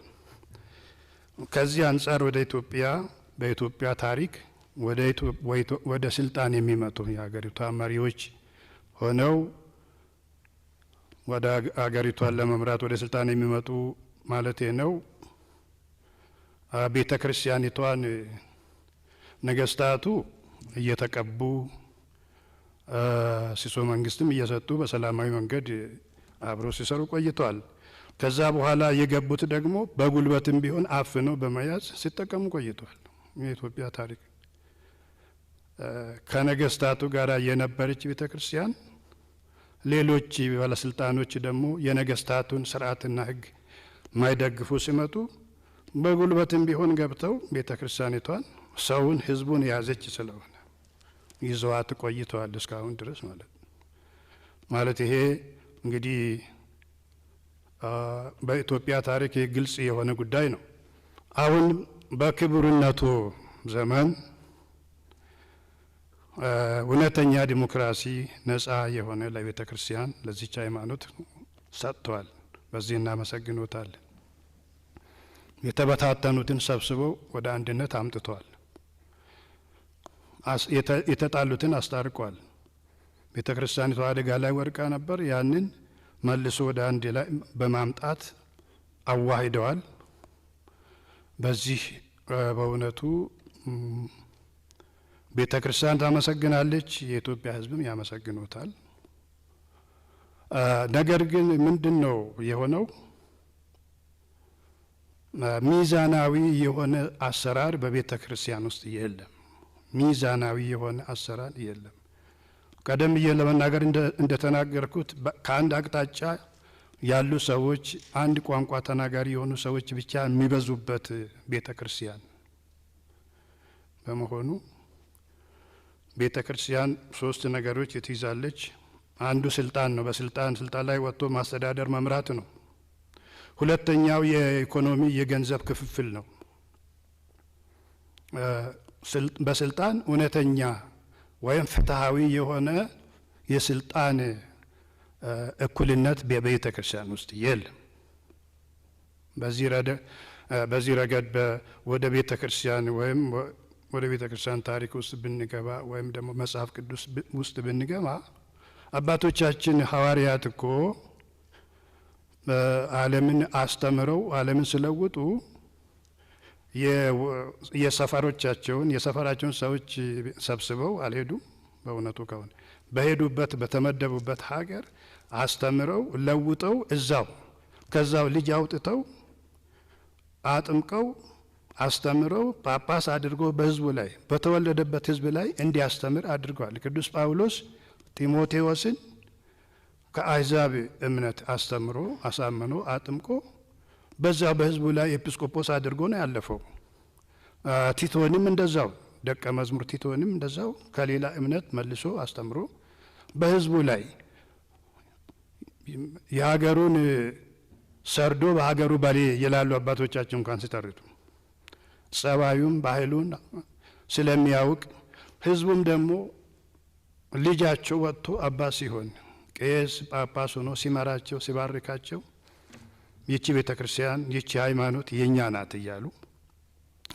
ከዚህ አንጻር ወደ ኢትዮጵያ በኢትዮጵያ ታሪክ ወደ ስልጣን የሚመጡ የሀገሪቷ መሪዎች ሆነው ወደ ሀገሪቷን ለመምራት ወደ ስልጣን የሚመጡ ማለቴ ነው። ቤተ ክርስቲያኒቷን ነገስታቱ እየተቀቡ ሲሶ መንግስትም እየሰጡ በሰላማዊ መንገድ አብረው ሲሰሩ ቆይተዋል። ከዛ በኋላ የገቡት ደግሞ በጉልበትም ቢሆን አፍነው በመያዝ ሲጠቀሙ ቆይተዋል። የኢትዮጵያ ታሪክ ከነገስታቱ ጋር የነበረች ቤተ ክርስቲያን፣ ሌሎች ባለስልጣኖች ደግሞ የነገስታቱን ስርዓትና ህግ ማይደግፉ ሲመጡ በጉልበትም ቢሆን ገብተው ቤተ ክርስቲያኒቷን ሰውን ህዝቡን የያዘች ስለሆነ ይዘዋት ቆይተዋል እስካሁን ድረስ ማለት ይሄ እንግዲህ በኢትዮጵያ ታሪክ ግልጽ የሆነ ጉዳይ ነው። አሁን በክቡርነቱ ዘመን እውነተኛ ዲሞክራሲ ነጻ የሆነ ለቤተ ክርስቲያን ለዚች ሃይማኖት ሰጥቷል። በዚህ እናመሰግኖታለን። የተበታተኑትን ሰብስበው ወደ አንድነት አምጥቷል። የተጣሉትን አስታርቋል። ቤተ ክርስቲያኒቷ አደጋ ላይ ወድቃ ነበር። ያንን መልሶ ወደ አንድ ላይ በማምጣት አዋሂደዋል። በዚህ በእውነቱ ቤተ ክርስቲያን ታመሰግናለች፣ የኢትዮጵያ ህዝብም ያመሰግኖታል። ነገር ግን ምንድን ነው የሆነው? ሚዛናዊ የሆነ አሰራር በቤተ ክርስቲያን ውስጥ የለም። ሚዛናዊ የሆነ አሰራር የለም። ቀደም ብዬ ለመናገር እንደተናገርኩት ከአንድ አቅጣጫ ያሉ ሰዎች፣ አንድ ቋንቋ ተናጋሪ የሆኑ ሰዎች ብቻ የሚበዙበት ቤተ ክርስቲያን በመሆኑ ቤተ ክርስቲያን ሶስት ነገሮች ትይዛለች። አንዱ ስልጣን ነው። ስልጣን ላይ ወጥቶ ማስተዳደር መምራት ነው። ሁለተኛው የኢኮኖሚ የገንዘብ ክፍፍል ነው። በስልጣን እውነተኛ ወይም ፍትሃዊ የሆነ የስልጣን እኩልነት በቤተ ክርስቲያን ውስጥ የለም። በዚህ ረገድ ወደ ቤተ ክርስቲያን ወይም ወደ ቤተ ክርስቲያን ታሪክ ውስጥ ብንገባ ወይም ደግሞ መጽሐፍ ቅዱስ ውስጥ ብንገባ አባቶቻችን ሐዋርያት እኮ ዓለምን አስተምረው ዓለምን ስለውጡ የሰፈራቸውን ሰዎች ሰብስበው አልሄዱም። በእውነቱ ከሆነ በሄዱበት በተመደቡበት ሀገር አስተምረው ለውጠው ከዛው ልጅ አውጥተው አጥምቀው አስተምረው ጳጳስ አድርጎ በህዝቡ ላይ በተወለደበት ህዝብ ላይ እንዲያስተምር አድርገዋል። ቅዱስ ጳውሎስ ጢሞቴዎስን ከአሕዛብ እምነት አስተምሮ አሳምኖ አጥምቆ በዛ በህዝቡ ላይ ኤጲስቆጶስ አድርጎ ነው ያለፈው። ቲቶንም እንደዛው ደቀ መዝሙር ቲቶንም እንደዛው ከሌላ እምነት መልሶ አስተምሮ በህዝቡ ላይ የሀገሩን ሰርዶ በሀገሩ ባሌ ይላሉ አባቶቻችን እንኳን ሲተርቱ ጸባዩን ባህሉን ስለሚያውቅ ህዝቡም ደግሞ ልጃቸው ወጥቶ አባት ሲሆን ቄስ ጳጳስ ሆኖ ሲመራቸው ሲባርካቸው ይቺ ቤተ ክርስቲያን ይቺ ሃይማኖት የኛ ናት እያሉ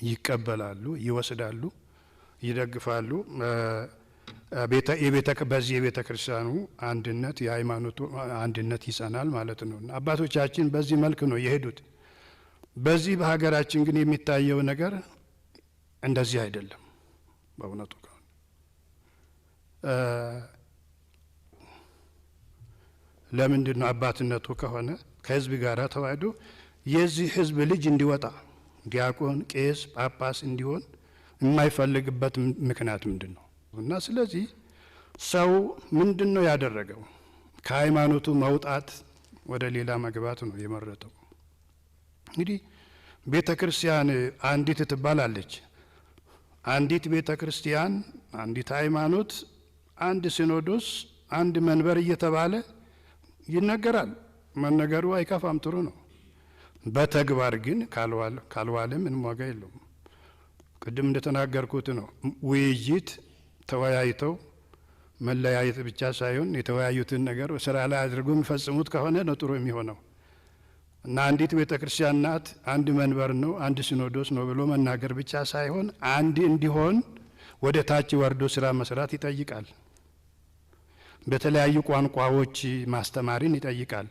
ይቀበላሉ፣ ይወስዳሉ፣ ይደግፋሉ። በዚህ የቤተ ክርስቲያኑ አንድነት የሃይማኖቱ አንድነት ይጸናል ማለት ነው። አባቶቻችን በዚህ መልክ ነው የሄዱት። በዚህ በሀገራችን ግን የሚታየው ነገር እንደዚህ አይደለም። በእውነቱ ከሆነ ለምንድን ነው አባትነቱ ከሆነ ከህዝብ ጋር ተዋህዶ የዚህ ህዝብ ልጅ እንዲወጣ ዲያቆን፣ ቄስ፣ ጳጳስ እንዲሆን የማይፈልግበት ምክንያት ምንድን ነው? እና ስለዚህ ሰው ምንድን ነው ያደረገው? ከሃይማኖቱ መውጣት ወደ ሌላ መግባት ነው የመረጠው። እንግዲህ ቤተ ክርስቲያን አንዲት ትባላለች። አንዲት ቤተ ክርስቲያን፣ አንዲት ሃይማኖት፣ አንድ ሲኖዶስ፣ አንድ መንበር እየተባለ ይነገራል። መነገሩ አይከፋም፣ ጥሩ ነው። በተግባር ግን ካልዋለ ምንም ዋጋ የለውም። ቅድም እንደተናገርኩት ነው። ውይይት ተወያይተው መለያየት ብቻ ሳይሆን የተወያዩትን ነገር ስራ ላይ አድርጎ የሚፈጽሙት ከሆነ ነው ጥሩ የሚሆነው። እና አንዲት ቤተ ክርስቲያን ናት፣ አንድ መንበር ነው፣ አንድ ሲኖዶስ ነው ብሎ መናገር ብቻ ሳይሆን አንድ እንዲሆን ወደ ታች ወርዶ ስራ መስራት ይጠይቃል። በተለያዩ ቋንቋዎች ማስተማርን ይጠይቃል።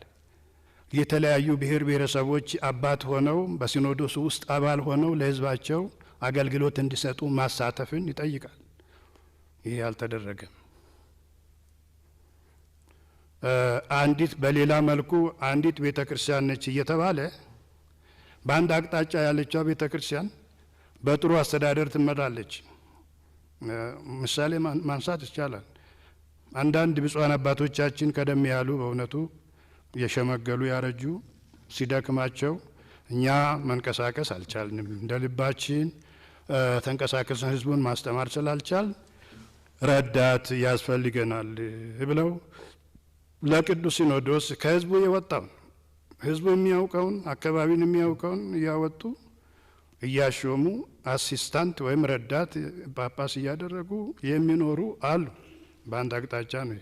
የተለያዩ ብሔር ብሔረሰቦች አባት ሆነው በሲኖዶስ ውስጥ አባል ሆነው ለህዝባቸው አገልግሎት እንዲሰጡ ማሳተፍን ይጠይቃል። ይሄ አልተደረገም። አንዲት በሌላ መልኩ አንዲት ቤተ ክርስቲያን ነች እየተባለ በአንድ አቅጣጫ ያለችው ቤተ ክርስቲያን በጥሩ አስተዳደር ትመራለች። ምሳሌ ማንሳት ይቻላል። አንዳንድ ብፁዓን አባቶቻችን ቀደም ያሉ በእውነቱ የሸመገሉ ያረጁ ሲደክማቸው እኛ መንቀሳቀስ አልቻልንም፣ እንደ ልባችን ተንቀሳቀስን ህዝቡን ማስተማር ስላልቻል ረዳት ያስፈልገናል ብለው ለቅዱስ ሲኖዶስ ከህዝቡ የወጣውን ህዝቡ የሚያውቀውን አካባቢን የሚያውቀውን እያወጡ እያሾሙ አሲስታንት ወይም ረዳት ጳጳስ እያደረጉ የሚኖሩ አሉ። በአንድ አቅጣጫ ነው።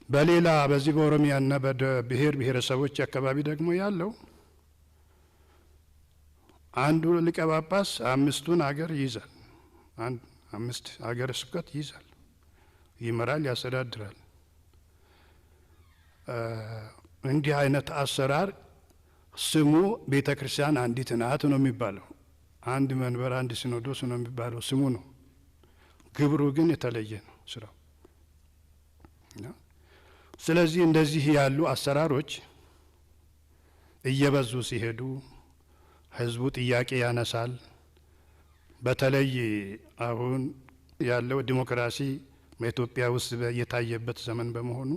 በሌላ በዚህ በኦሮሚያና በብሔር ብሔረሰቦች አካባቢ ደግሞ ያለው አንዱ ሊቀ ጳጳስ አምስቱን አገር ይይዛል። አምስት አገረ ስብከት ይይዛል፣ ይመራል፣ ያስተዳድራል። እንዲህ አይነት አሰራር ስሙ ቤተ ክርስቲያን አንዲት ናት ነው የሚባለው። አንድ መንበር፣ አንድ ሲኖዶስ ነው የሚባለው ስሙ ነው። ግብሩ ግን የተለየ ነው ስራው። ስለዚህ እንደዚህ ያሉ አሰራሮች እየበዙ ሲሄዱ ህዝቡ ጥያቄ ያነሳል። በተለይ አሁን ያለው ዲሞክራሲ በኢትዮጵያ ውስጥ የታየበት ዘመን በመሆኑ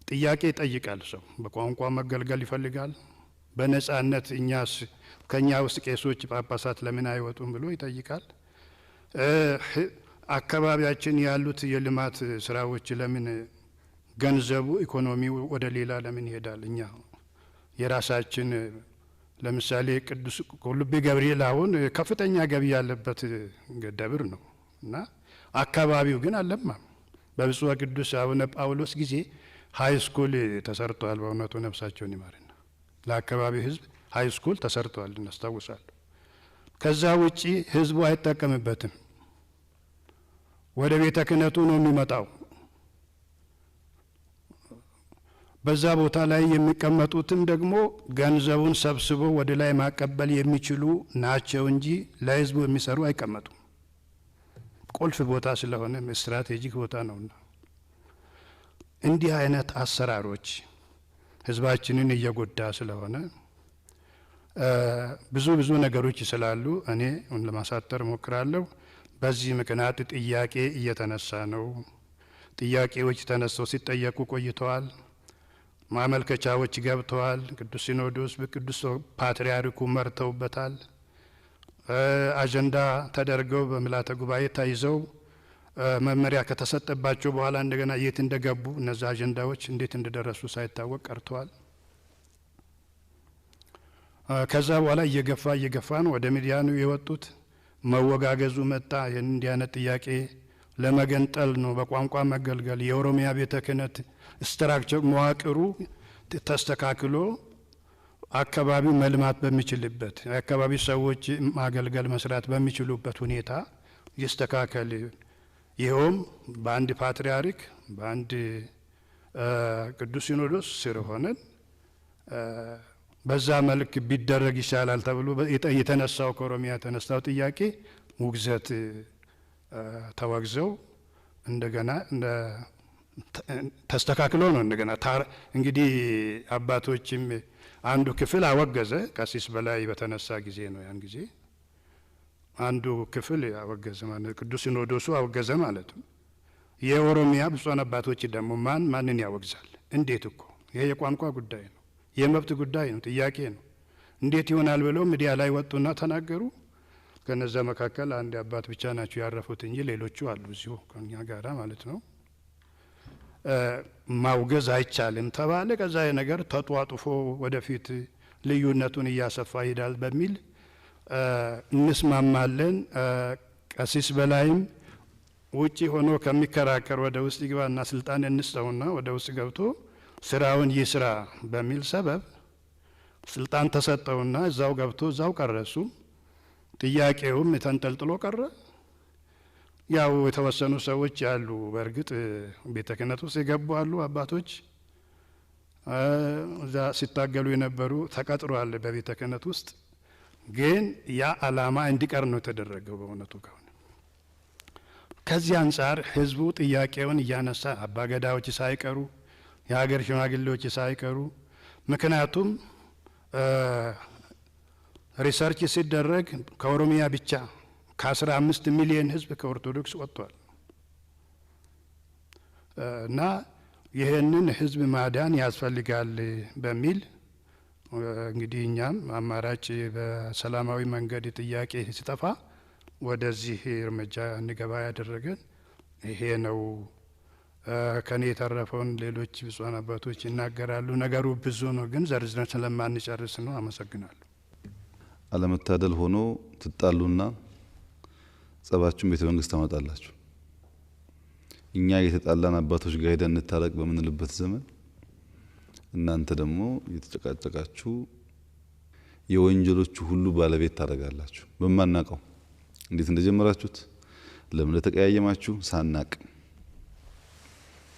ጥያቄ ይጠይቃል። ሰው በቋንቋ መገልገል ይፈልጋል። በነጻነት ከኛ ውስጥ ቄሶች፣ ጳጳሳት ለምን አይወጡም ብሎ ይጠይቃል። አካባቢያችን ያሉት የልማት ስራዎች ለምን ገንዘቡ ኢኮኖሚው ወደ ሌላ ለምን ይሄዳል? እኛ የራሳችን ለምሳሌ ቅዱስ ቁልቢ ገብርኤል አሁን ከፍተኛ ገቢ ያለበት ደብር ነው እና አካባቢው ግን አልለማም። በብፁዕ ቅዱስ አቡነ ጳውሎስ ጊዜ ሀይ ስኩል ተሰርቷል። በእውነቱ ነፍሳቸውን ይማርና ለአካባቢው ህዝብ ሀይ ስኩል ተሰርቷል እናስታውሳለሁ። ከዛ ውጪ ህዝቡ አይጠቀምበትም። ወደ ቤተ ክህነቱ ነው የሚመጣው። በዛ ቦታ ላይ የሚቀመጡትም ደግሞ ገንዘቡን ሰብስበው ወደ ላይ ማቀበል የሚችሉ ናቸው እንጂ ለህዝቡ የሚሰሩ አይቀመጡም። ቁልፍ ቦታ ስለሆነ ስትራቴጂክ ቦታ ነውና እንዲህ አይነት አሰራሮች ህዝባችንን እየጎዳ ስለሆነ ብዙ ነገሮች ስላሉ እኔ ለማሳጠር ሞክራለሁ። በዚህ ምክንያት ጥያቄ እየተነሳ ነው። ጥያቄዎች ተነስተው ሲጠየቁ ቆይተዋል። ማመልከቻዎች ገብተዋል። ቅዱስ ሲኖዶስ በቅዱስ ፓትርያርኩ መርተውበታል። አጀንዳ ተደርገው በምልዓተ ጉባኤ ተይዘው መመሪያ ከተሰጠባቸው በኋላ እንደገና የት እንደገቡ እነዛ አጀንዳዎች እንዴት እንደደረሱ ሳይታወቅ ቀርተዋል። ከዛ በኋላ እየገፋ ነው ወደ ሚዲያ ነው የወጡት። መወጋገዙ መጣ። እንዲህ አይነት ጥያቄ ለመገንጠል ነው፣ በቋንቋ መገልገል። የኦሮሚያ ቤተ ክህነት ስትራክቸር መዋቅሩ ተስተካክሎ አካባቢው መልማት በሚችልበት የአካባቢ ሰዎች ማገልገል መስራት በሚችሉበት ሁኔታ ይስተካከል። ይኸውም በአንድ ፓትርያርክ በአንድ ቅዱስ ሲኖዶስ ስር ሆነን በዛ መልክ ቢደረግ ይሻላል ተብሎ የተነሳው ከኦሮሚያ የተነሳው ጥያቄ ውግዘት ተወግዘው እንደገና ተስተካክሎ ነው እንደገና እንግዲህ አባቶችም አንዱ ክፍል አወገዘ። ቀሲስ በላይ በተነሳ ጊዜ ነው ያን ጊዜ አንዱ ክፍል አወገዘ ማለት ቅዱስ ሲኖዶሱ አወገዘ ማለት ነው። የኦሮሚያ ብፁዓን አባቶች ደግሞ ማንን ያወግዛል? እንዴት እኮ ይሄ የቋንቋ ጉዳይ ነው፣ የመብት ጉዳይ ነው፣ ጥያቄ ነው። እንዴት ይሆናል ብለው ሚዲያ ላይ ወጡና ተናገሩ። ከነዛ መካከል አንድ አባት ብቻ ናቸው ያረፉት እንጂ ሌሎቹ አሉ እዚሁ ከኛ ጋራ ማለት ነው። ማውገዝ አይቻልም ተባለ። ከዛ ነገር ተጧጡፎ ወደፊት ልዩነቱን እያሰፋ ይሄዳል በሚል እንስማማለን። ቀሲስ በላይም ውጪ ሆኖ ከሚከራከር ወደ ውስጥ ይግባና ስልጣን እንስጠውና ወደ ውስጥ ገብቶ ስራውን ይስራ በሚል ሰበብ ስልጣን ተሰጠውና እዛው ገብቶ እዛው ቀረሱ። ጥያቄውም ተንጠልጥሎ ቀረ። ያው የተወሰኑ ሰዎች ያሉ በእርግጥ ቤተ ክህነት ውስጥ የገቡ አሉ አባቶች እዛ ሲታገሉ የነበሩ ተቀጥሯል በቤተ ክህነት ውስጥ። ግን ያ አላማ እንዲቀር ነው የተደረገው በእውነቱ ከሆነ። ከዚህ አንጻር ህዝቡ ጥያቄውን እያነሳ አባገዳዎች ሳይቀሩ የሀገር ሽማግሌዎች ሳይቀሩ ምክንያቱም ሪሰርች ሲደረግ ከኦሮሚያ ብቻ ከ15 ሚሊዮን ህዝብ ከኦርቶዶክስ ወጥቷል እና ይህንን ህዝብ ማዳን ያስፈልጋል በሚል እንግዲህ እኛም አማራጭ በሰላማዊ መንገድ ጥያቄ ሲጠፋ ወደዚህ እርምጃ እንገባ ያደረገን ይሄ ነው። ከኔ የተረፈውን ሌሎች ብፁዓን አባቶች ይናገራሉ። ነገሩ ብዙ ነው፣ ግን ዘርዝረን ስለማንጨርስ ነው። አመሰግናለሁ። አለመታደል ሆኖ ትጣሉና ጸባችሁን ቤተ መንግስት ታመጣላችሁ። እኛ የተጣላን አባቶች ጋር ሄደን እንታረቅ በምንልበት ዘመን እናንተ ደግሞ እየተጨቃጨቃችሁ የወንጀሎቹ ሁሉ ባለቤት ታደርጋላችሁ። በማናቀው እንዴት እንደጀመራችሁት ለምን እንደተቀያየማችሁ ሳናቅ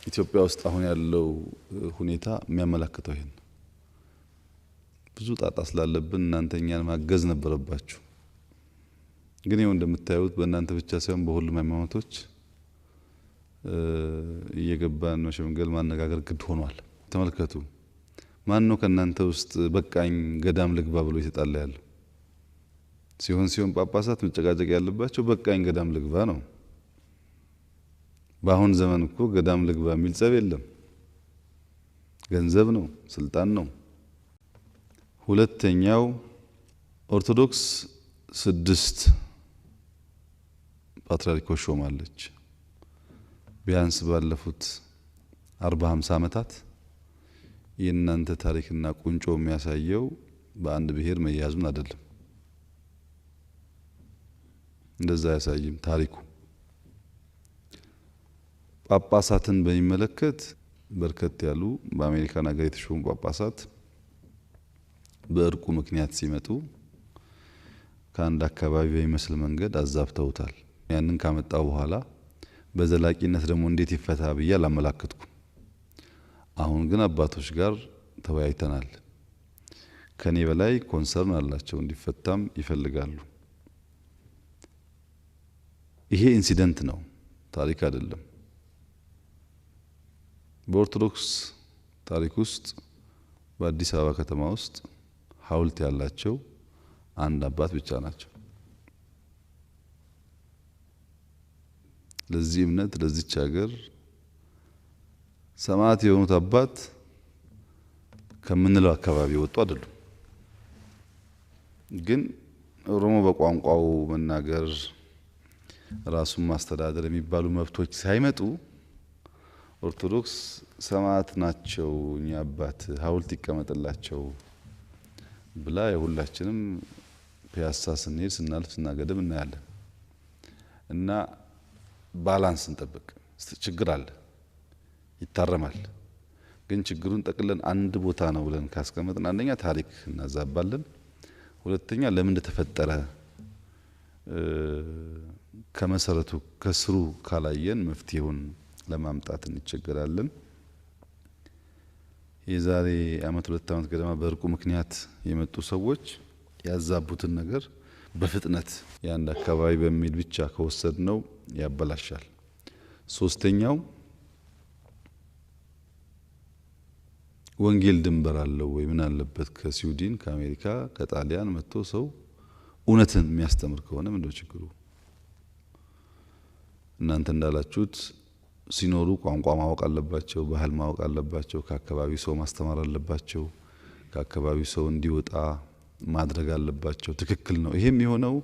ኢትዮጵያ ውስጥ አሁን ያለው ሁኔታ የሚያመላክተው ይሄን ብዙ ጣጣ ስላለብን እናንተ እኛን ማገዝ ነበረባችሁ። ግን ይኸው እንደምታዩት በእናንተ ብቻ ሳይሆን በሁሉም ሃይማኖቶች እየገባን መሸምገል ማነጋገር ግድ ሆኗል። ተመልከቱ። ማን ነው ከእናንተ ውስጥ በቃኝ ገዳም ልግባ ብሎ ይተጣላ ያለው? ሲሆን ጳጳሳት መጨቃጨቅ ያለባቸው በቃኝ ገዳም ልግባ ነው። በአሁን ዘመን እኮ ገዳም ልግባ የሚል ጸብ የለም። ገንዘብ ነው፣ ስልጣን ነው። ሁለተኛው ኦርቶዶክስ 6 ፓትርያርኮች ሾማለች። ቢያንስ ባለፉት 40-50 ዓመታት የእናንተ ታሪክና ቁንጮ የሚያሳየው በአንድ ብሔር መያዙን አይደለም። እንደዛ ያሳይም ታሪኩ። ጳጳሳትን በሚመለከት በርከት ያሉ በአሜሪካን ሀገር የተሾሙ ጳጳሳት በእርቁ ምክንያት ሲመጡ ከአንድ አካባቢ በሚመስል መንገድ አዛብተውታል። ያንን ካመጣው በኋላ በዘላቂነት ደግሞ እንዴት ይፈታ ብዬ አላመላከትኩም። አሁን ግን አባቶች ጋር ተወያይተናል። ከኔ በላይ ኮንሰርን አላቸው፣ እንዲፈታም ይፈልጋሉ። ይሄ ኢንሲደንት ነው፣ ታሪክ አይደለም። በኦርቶዶክስ ታሪክ ውስጥ በአዲስ አበባ ከተማ ውስጥ ሐውልት ያላቸው አንድ አባት ብቻ ናቸው። ለዚህ እምነት ለዚች ሀገር ሰማዕት የሆኑት አባት ከምንለው አካባቢ ወጡ አይደሉም። ግን ኦሮሞ በቋንቋው መናገር ራሱን ማስተዳደር የሚባሉ መብቶች ሳይመጡ ኦርቶዶክስ ሰማዕት ናቸው እኛ አባት ሐውልት ይቀመጥላቸው ብላ የሁላችንም ፒያሳ ስንሄድ ስናልፍ ስናገድም እናያለን። እና ባላንስ እንጠብቅ። ችግር አለ ይታረማል። ግን ችግሩን ጠቅለን አንድ ቦታ ነው ብለን ካስቀመጥን አንደኛ ታሪክ እናዛባለን፣ ሁለተኛ ለምን እንደተፈጠረ ከመሰረቱ ከስሩ ካላየን መፍትሄውን ለማምጣት እንቸገራለን። የዛሬ አመት 2 አመት ገደማ በእርቁ ምክንያት የመጡ ሰዎች ያዛቡትን ነገር በፍጥነት የአንድ አካባቢ በሚል ብቻ ከወሰድነው ያበላሻል። ሶስተኛው ወንጌል ድንበር አለው ወይ? ምን አለበት ከስዊድን ከአሜሪካ ከጣሊያን መጥቶ ሰው እውነትን የሚያስተምር ከሆነ ምንድነው ችግሩ? እናንተ እንዳላችሁት ሲኖሩ ቋንቋ ማወቅ አለባቸው፣ ባህል ማወቅ አለባቸው፣ ከአካባቢው ሰው ማስተማር አለባቸው፣ ከአካባቢው ሰው እንዲወጣ ማድረግ አለባቸው። ትክክል ነው። ይሄም የሆነው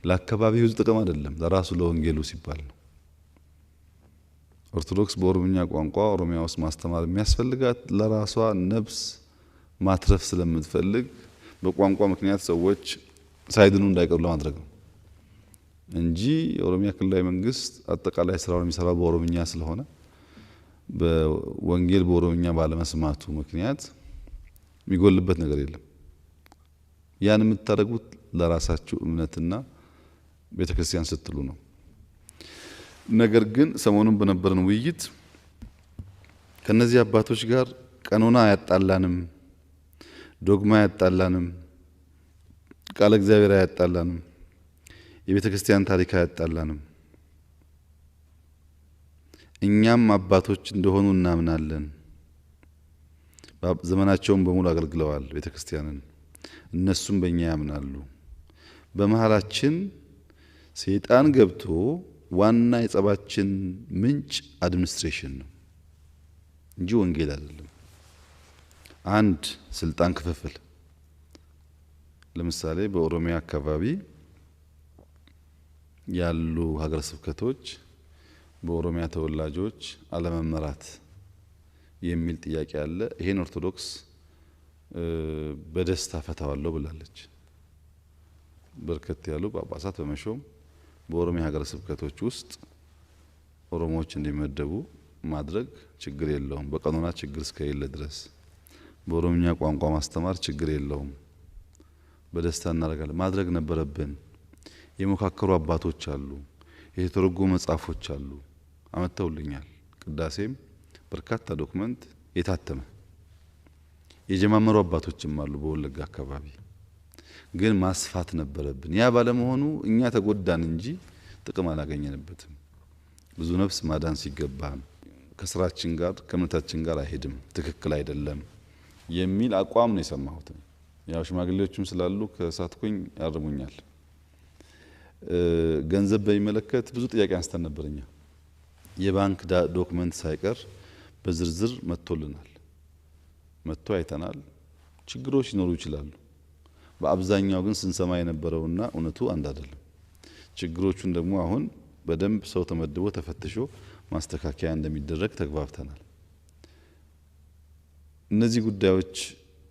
ለአካባቢው ሕዝብ ጥቅም አይደለም፣ ለራሱ ለወንጌሉ ሲባል ነው። ኦርቶዶክስ በኦሮምኛ ቋንቋ ኦሮሚያ ውስጥ ማስተማር የሚያስፈልጋት ለራሷ ነፍስ ማትረፍ ስለምትፈልግ በቋንቋ ምክንያት ሰዎች ሳይድኑ እንዳይቀሩ ለማድረግ ነው እንጂ የኦሮሚያ ክልላዊ መንግስት አጠቃላይ ስራውን የሚሰራው በኦሮምኛ ስለሆነ በወንጌል በኦሮምኛ ባለመስማቱ ምክንያት የሚጎልበት ነገር የለም። ያን የምታደርጉት ለራሳችሁ እምነትና ቤተክርስቲያን ስትሉ ነው። ነገር ግን ሰሞኑን በነበረን ውይይት ከነዚህ አባቶች ጋር ቀኖና ያጣላንም፣ ዶግማ ያጣላንም፣ ቃለ እግዚአብሔር ያጣላንም፣ የቤተ ክርስቲያን ታሪክ ያጣላንም። እኛም አባቶች እንደሆኑ እናምናለን። ዘመናቸውን በሙሉ አገልግለዋል ቤተ ክርስቲያንን፣ እነሱም በእኛ ያምናሉ። በመሃላችን ሰይጣን ገብቶ ዋና የጸባችን ምንጭ አድሚኒስትሬሽን ነው እንጂ ወንጌል አይደለም። አንድ ስልጣን ክፍፍል ለምሳሌ በኦሮሚያ አካባቢ ያሉ ሀገረ ስብከቶች በኦሮሚያ ተወላጆች አለመመራት የሚል ጥያቄ አለ። ይሄን ኦርቶዶክስ በደስታ ፈታዋለሁ ብላለች። በርከት ያሉ ጳጳሳት በመሾም በኦሮሚያ ሀገረ ስብከቶች ውስጥ ኦሮሞዎች እንዲመደቡ ማድረግ ችግር የለውም። በቀኖና ችግር እስከሌለ ድረስ በኦሮምኛ ቋንቋ ማስተማር ችግር የለውም። በደስታ እናደርጋለን። ማድረግ ነበረብን። የመካከሩ አባቶች አሉ፣ የተተረጎሙ መጽሐፎች አሉ፣ አመጣውልኛል። ቅዳሴም በርካታ ዶክመንት የታተመ የጀማመሩ አባቶችም አሉ በወለጋ አካባቢ። ግን ማስፋት ነበረብን። ያ ባለመሆኑ እኛ ተጎዳን እንጂ ጥቅም አላገኘንበትም። ብዙ ነፍስ ማዳን ሲገባን ከስራችን ጋር ከእምነታችን ጋር አይሄድም፣ ትክክል አይደለም የሚል አቋም ነው የሰማሁት። ያው ሽማግሌዎችም ስላሉ ከሳትኩኝ ያርሙኛል። ገንዘብ በሚመለከት ብዙ ጥያቄ አንስተን ነበርኛ። የባንክ ዶክመንት ሳይቀር በዝርዝር መጥቶልናል፣ መጥቶ አይተናል። ችግሮች ሊኖሩ ይችላሉ። በአብዛኛው ግን ስንሰማ የነበረውና እውነቱ አንድ አይደለም። ችግሮቹን ደግሞ አሁን በደንብ ሰው ተመድቦ ተፈትሾ ማስተካከያ እንደሚደረግ ተግባብተናል። እነዚህ ጉዳዮች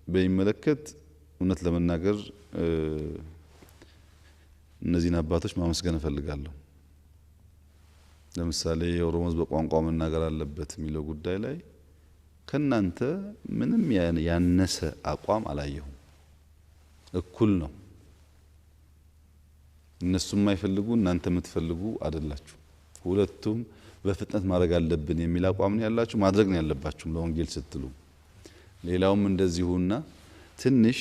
በሚመለከት እውነት ለመናገር እነዚህን አባቶች ማመስገን እፈልጋለሁ። ለምሳሌ የኦሮሞ ሕዝብ በቋንቋው መናገር አለበት የሚለው ጉዳይ ላይ ከናንተ ምንም ያነሰ አቋም አላየሁም። እኩል ነው። እነሱ የማይፈልጉ እናንተ የምትፈልጉ አይደላችሁ። ሁለቱም በፍጥነት ማድረግ አለብን የሚል አቋም ነው ያላችሁ። ማድረግ ነው ያለባችሁ ለወንጌል ስትሉ። ሌላውም እንደዚሁና ትንሽ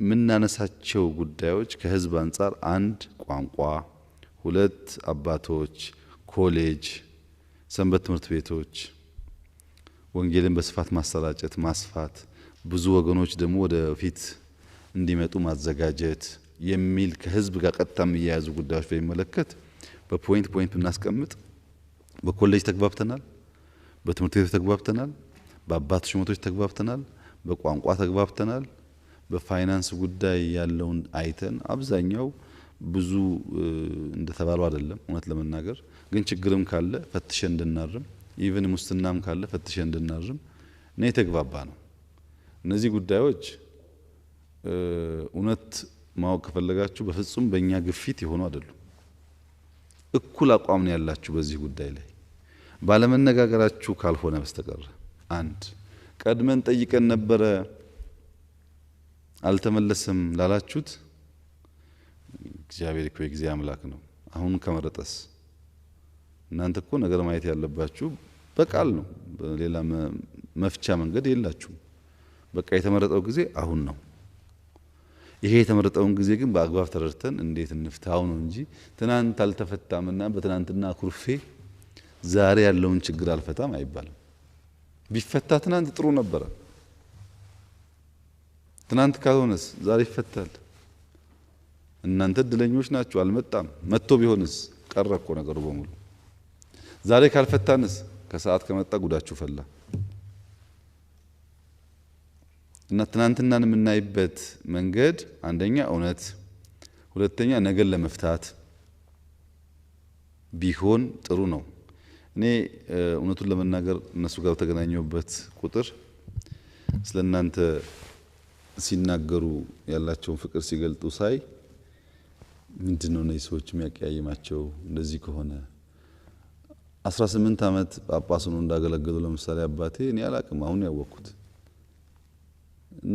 ምናነሳቸው ጉዳዮች ከህዝብ አንጻር አንድ ቋንቋ፣ ሁለት አባቶች፣ ኮሌጅ፣ ሰንበት ትምህርት ቤቶች፣ ወንጌልን በስፋት ማሰራጨት ማስፋት፣ ብዙ ወገኖች ደግሞ ወደፊት እንዲመጡ ማዘጋጀት የሚል ከህዝብ ጋር ቀጥታ የሚያያዙ ጉዳዮች በሚመለከት በፖይንት ብናስቀምጥ በኮሌጅ ተግባብተናል፣ በትምህርት ቤት ተግባብተናል፣ በአባት ሹመቶች ተግባብተናል፣ በቋንቋ ተግባብተናል። በፋይናንስ ጉዳይ ያለውን አይተን አብዛኛው ብዙ እንደተባለው አይደለም። እውነት ለመናገር ግን ችግርም ካለ ፈትሸን እንድናርም ኢቭን ሙስናም ካለ ፈትሸን እንድናርም ነው የተግባባ ነው። እነዚህ ጉዳዮች እውነት ማወቅ ከፈለጋችሁ በፍጹም በእኛ ግፊት የሆኑ አይደሉም። እኩል አቋም ነው ያላችሁ በዚህ ጉዳይ ላይ ባለመነጋገራችሁ ካልሆነ በስተቀር አንድ ቀድመን ጠይቀን ነበረ አልተመለሰም ላላችሁት እግዚአብሔር እኮ የጊዜ አምላክ ነው። አሁን ከመረጠስ እናንተ እኮ ነገር ማየት ያለባችሁ በቃል ነው። ሌላ መፍቻ መንገድ የላችሁም። በቃ የተመረጠው ጊዜ አሁን ነው። ይሄ የተመረጠውን ጊዜ ግን በአግባብ ተረድተን እንዴት እንፍታው ነው እንጂ ትናንት አልተፈታምና በትናንትና ኩርፌ ዛሬ ያለውን ችግር አልፈታም አይባልም። ቢፈታ ትናንት ጥሩ ነበረ። ትናንት ካልሆነስ ዛሬ ይፈታል። እናንተ እድለኞች ናችሁ። አልመጣም። መጥቶ ቢሆንስ ቀረ እኮ ነገሩ በሙሉ። ዛሬ ካልፈታንስ ከሰዓት ከመጣ ጉዳችሁ ፈላ እና ትናንትናን የምናይበት መንገድ አንደኛ እውነት፣ ሁለተኛ ነገር ለመፍታት ቢሆን ጥሩ ነው። እኔ እውነቱን ለመናገር እነሱ ጋር ተገናኘሁበት ቁጥር ስለናንተ ሲናገሩ ያላቸውን ፍቅር ሲገልጡ ሳይ ምንድነው እነዚህ ሰዎች የሚያቀያይማቸው? እንደዚህ ከሆነ 18 ዓመት ጳጳስ ሆነው እንዳገለገሉ ለምሳሌ አባቴ እኔ አላቅም፣ አሁን ያወቅኩት።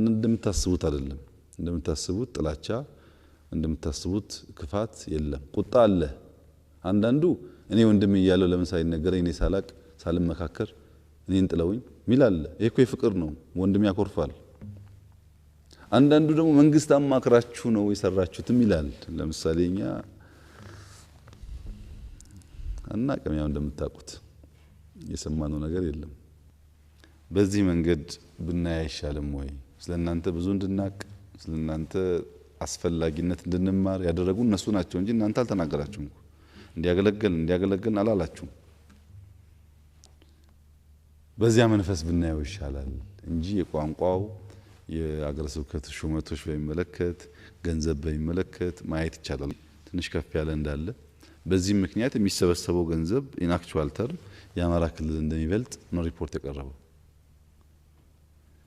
እንደምታስቡት አይደለም። እንደምታስቡት ጥላቻ፣ እንደምታስቡት ክፋት የለም። ቁጣ አለ። አንዳንዱ እኔ ወንድም እያለው ለምን ሳይነገረኝ እኔ ሳላቅ ሳልመካከር እኔን ጥለውኝ ሚል አለ። ይሄ እኮ የፍቅር ነው። ወንድም ያኮርፋል። አንዳንዱ ደግሞ መንግስት አማክራችሁ ነው የሰራችሁትም ይላል። ለምሳሌ እኛ አናቅም፣ ያው እንደምታውቁት የሰማነው ነገር የለም። በዚህ መንገድ ብናይ አይሻልም ወይ? ስለናንተ ብዙ እንድናቅ ስለናንተ አስፈላጊነት እንድንማር ያደረጉ እነሱ ናቸው እንጂ እናንተ አልተናገራችሁም። እንዲያገለግልን አላላችሁም። በዚያ መንፈስ ብናየው ይሻላል እንጂ የቋንቋው የአገረ ስብከት ሹመቶች በሚመለከት ገንዘብ በሚመለከት ማየት ይቻላል ትንሽ ከፍ ያለ እንዳለ። በዚህ ምክንያት የሚሰበሰበው ገንዘብ ኢን አክቹዋል ተርም የአማራ ክልል እንደሚበልጥ ነው ሪፖርት የቀረበው።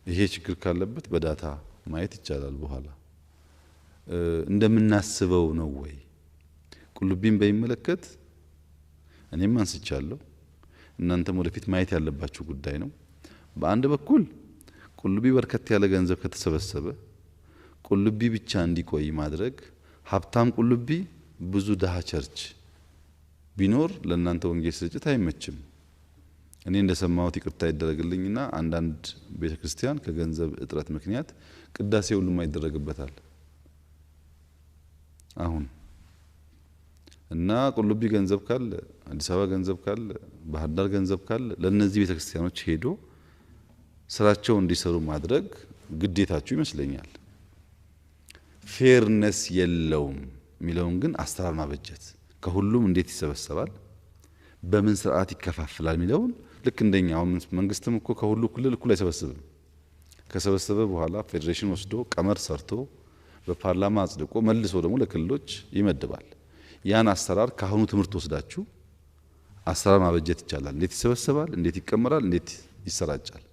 ይሄ ችግር ካለበት በዳታ ማየት ይቻላል። በኋላ እንደምናስበው ነው ወይ? ቁልቢን በሚመለከት እኔም አንስቻለሁ፣ እናንተም ወደፊት ማየት ያለባችሁ ጉዳይ ነው። በአንድ በኩል ቁልቢ በርከት ያለ ገንዘብ ከተሰበሰበ ቁልቢ ብቻ እንዲቆይ ማድረግ፣ ሀብታም ቁልቢ ብዙ ደሃ ቸርች ቢኖር ለእናንተ ወንጌል ስርጭት አይመችም። እኔ እንደሰማሁት ይቅርታ ይደረግልኝና አንዳንድ ቤተክርስቲያን ከገንዘብ እጥረት ምክንያት ቅዳሴ ሁሉም አይደረግበታል አሁን እና ቁልቢ ገንዘብ ካለ፣ አዲስ አበባ ገንዘብ ካለ፣ ባህር ዳር ገንዘብ ካለ ለነዚህ ቤተክርስቲያኖች ሄዶ ስራቸው እንዲሰሩ ማድረግ ግዴታችሁ ይመስለኛል። ፌርነስ የለውም የሚለውን ግን አስተራር ማበጀት፣ ከሁሉም እንዴት ይሰበሰባል፣ በምን ስርዓት ይከፋፈላል የሚለውን ልክ እንደኛ አሁን መንግስትም እኮ ከሁሉ ክልል እኩል አይሰበስብም። ከሰበሰበ በኋላ ፌዴሬሽን ወስዶ ቀመር ሰርቶ በፓርላማ አጽድቆ መልሶ ደግሞ ለክልሎች ይመድባል። ያን አሰራር ካሁኑ ትምህርት ወስዳችሁ አሰራር ማበጀት ይቻላል። እንዴት ይሰበሰባል፣ እንዴት ይቀመራል፣ እንዴት ይሰራጫል።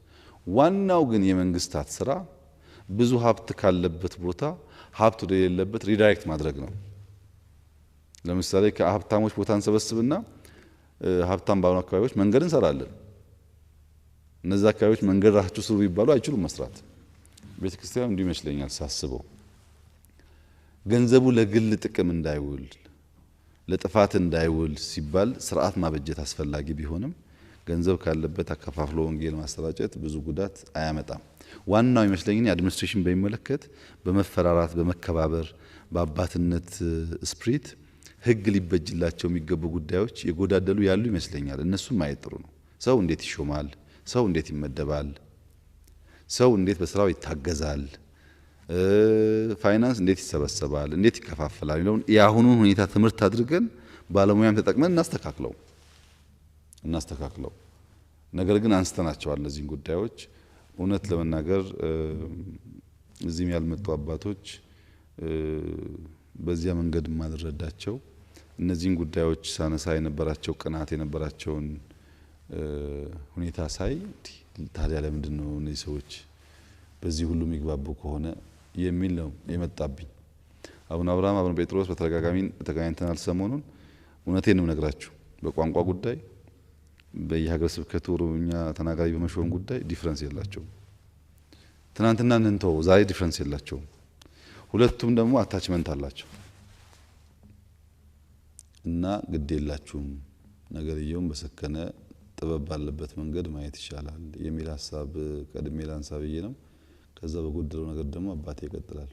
ዋናው ግን የመንግስታት ስራ ብዙ ሀብት ካለበት ቦታ ሀብት ወደ ሌለበት ሪዳይሬክት ማድረግ ነው። ለምሳሌ ከሀብታሞች ቦታ እንሰበስብና ሀብታም ባሉ አካባቢዎች መንገድ እንሰራለን። እነዚህ አካባቢዎች መንገድ ራሳቸው ስሩ ቢባሉ አይችሉም መስራት። ቤተክርስቲያን እንዲሁ ይመስለኛል ሳስበው፣ ገንዘቡ ለግል ጥቅም እንዳይውል ለጥፋት እንዳይውል ሲባል ስርዓት ማበጀት አስፈላጊ ቢሆንም ገንዘብ ካለበት አከፋፍሎ ወንጌል ማሰራጨት ብዙ ጉዳት አያመጣም። ዋናው ይመስለኛል አድሚኒስትሬሽን በሚመለከት በመፈራራት በመከባበር በአባትነት ስፕሪት ህግ ሊበጅላቸው የሚገቡ ጉዳዮች የጎዳደሉ ያሉ ይመስለኛል። እነሱም ማየት ጥሩ ነው። ሰው እንዴት ይሾማል፣ ሰው እንዴት ይመደባል፣ ሰው እንዴት በስራው ይታገዛል፣ ፋይናንስ እንዴት ይሰበሰባል፣ እንዴት ይከፋፈላል የሚለውን የአሁኑን ሁኔታ ትምህርት አድርገን ባለሙያም ተጠቅመን እናስተካክለው። ነገር ግን አንስተናቸዋል እነዚህን ጉዳዮች። እውነት ለመናገር እዚህም ያልመጡ አባቶች በዚያ መንገድ ማልረዳቸው እነዚህን ጉዳዮች ሳነሳ የነበራቸው ቅናት የነበራቸውን ሁኔታ ሳይ ታዲያ ለምንድን ነው እነዚህ ሰዎች በዚህ ሁሉ የሚግባቡ ከሆነ የሚል ነው የመጣብኝ። አቡነ አብርሃም አቡነ ጴጥሮስ በተደጋጋሚ ተገናኝተናል ሰሞኑን። እውነቴን ነው ነግራችሁ በቋንቋ ጉዳይ በየሀገረ ስብከቱ ኦሮምኛ ተናጋሪ በመሾም ጉዳይ ዲፍረንስ የላቸውም። ትናንትና እንንተው ዛሬ ዲፍረንስ የላቸውም። ሁለቱም ደግሞ አታችመንት አላቸው እና ግድ የላችሁም ነገርየውን በሰከነ ጥበብ ባለበት መንገድ ማየት ይሻላል የሚል ሀሳብ ቀድሜ ላንሳ ብዬ ነው። ከዛ በጎደለው ነገር ደግሞ አባቴ ይቀጥላሉ።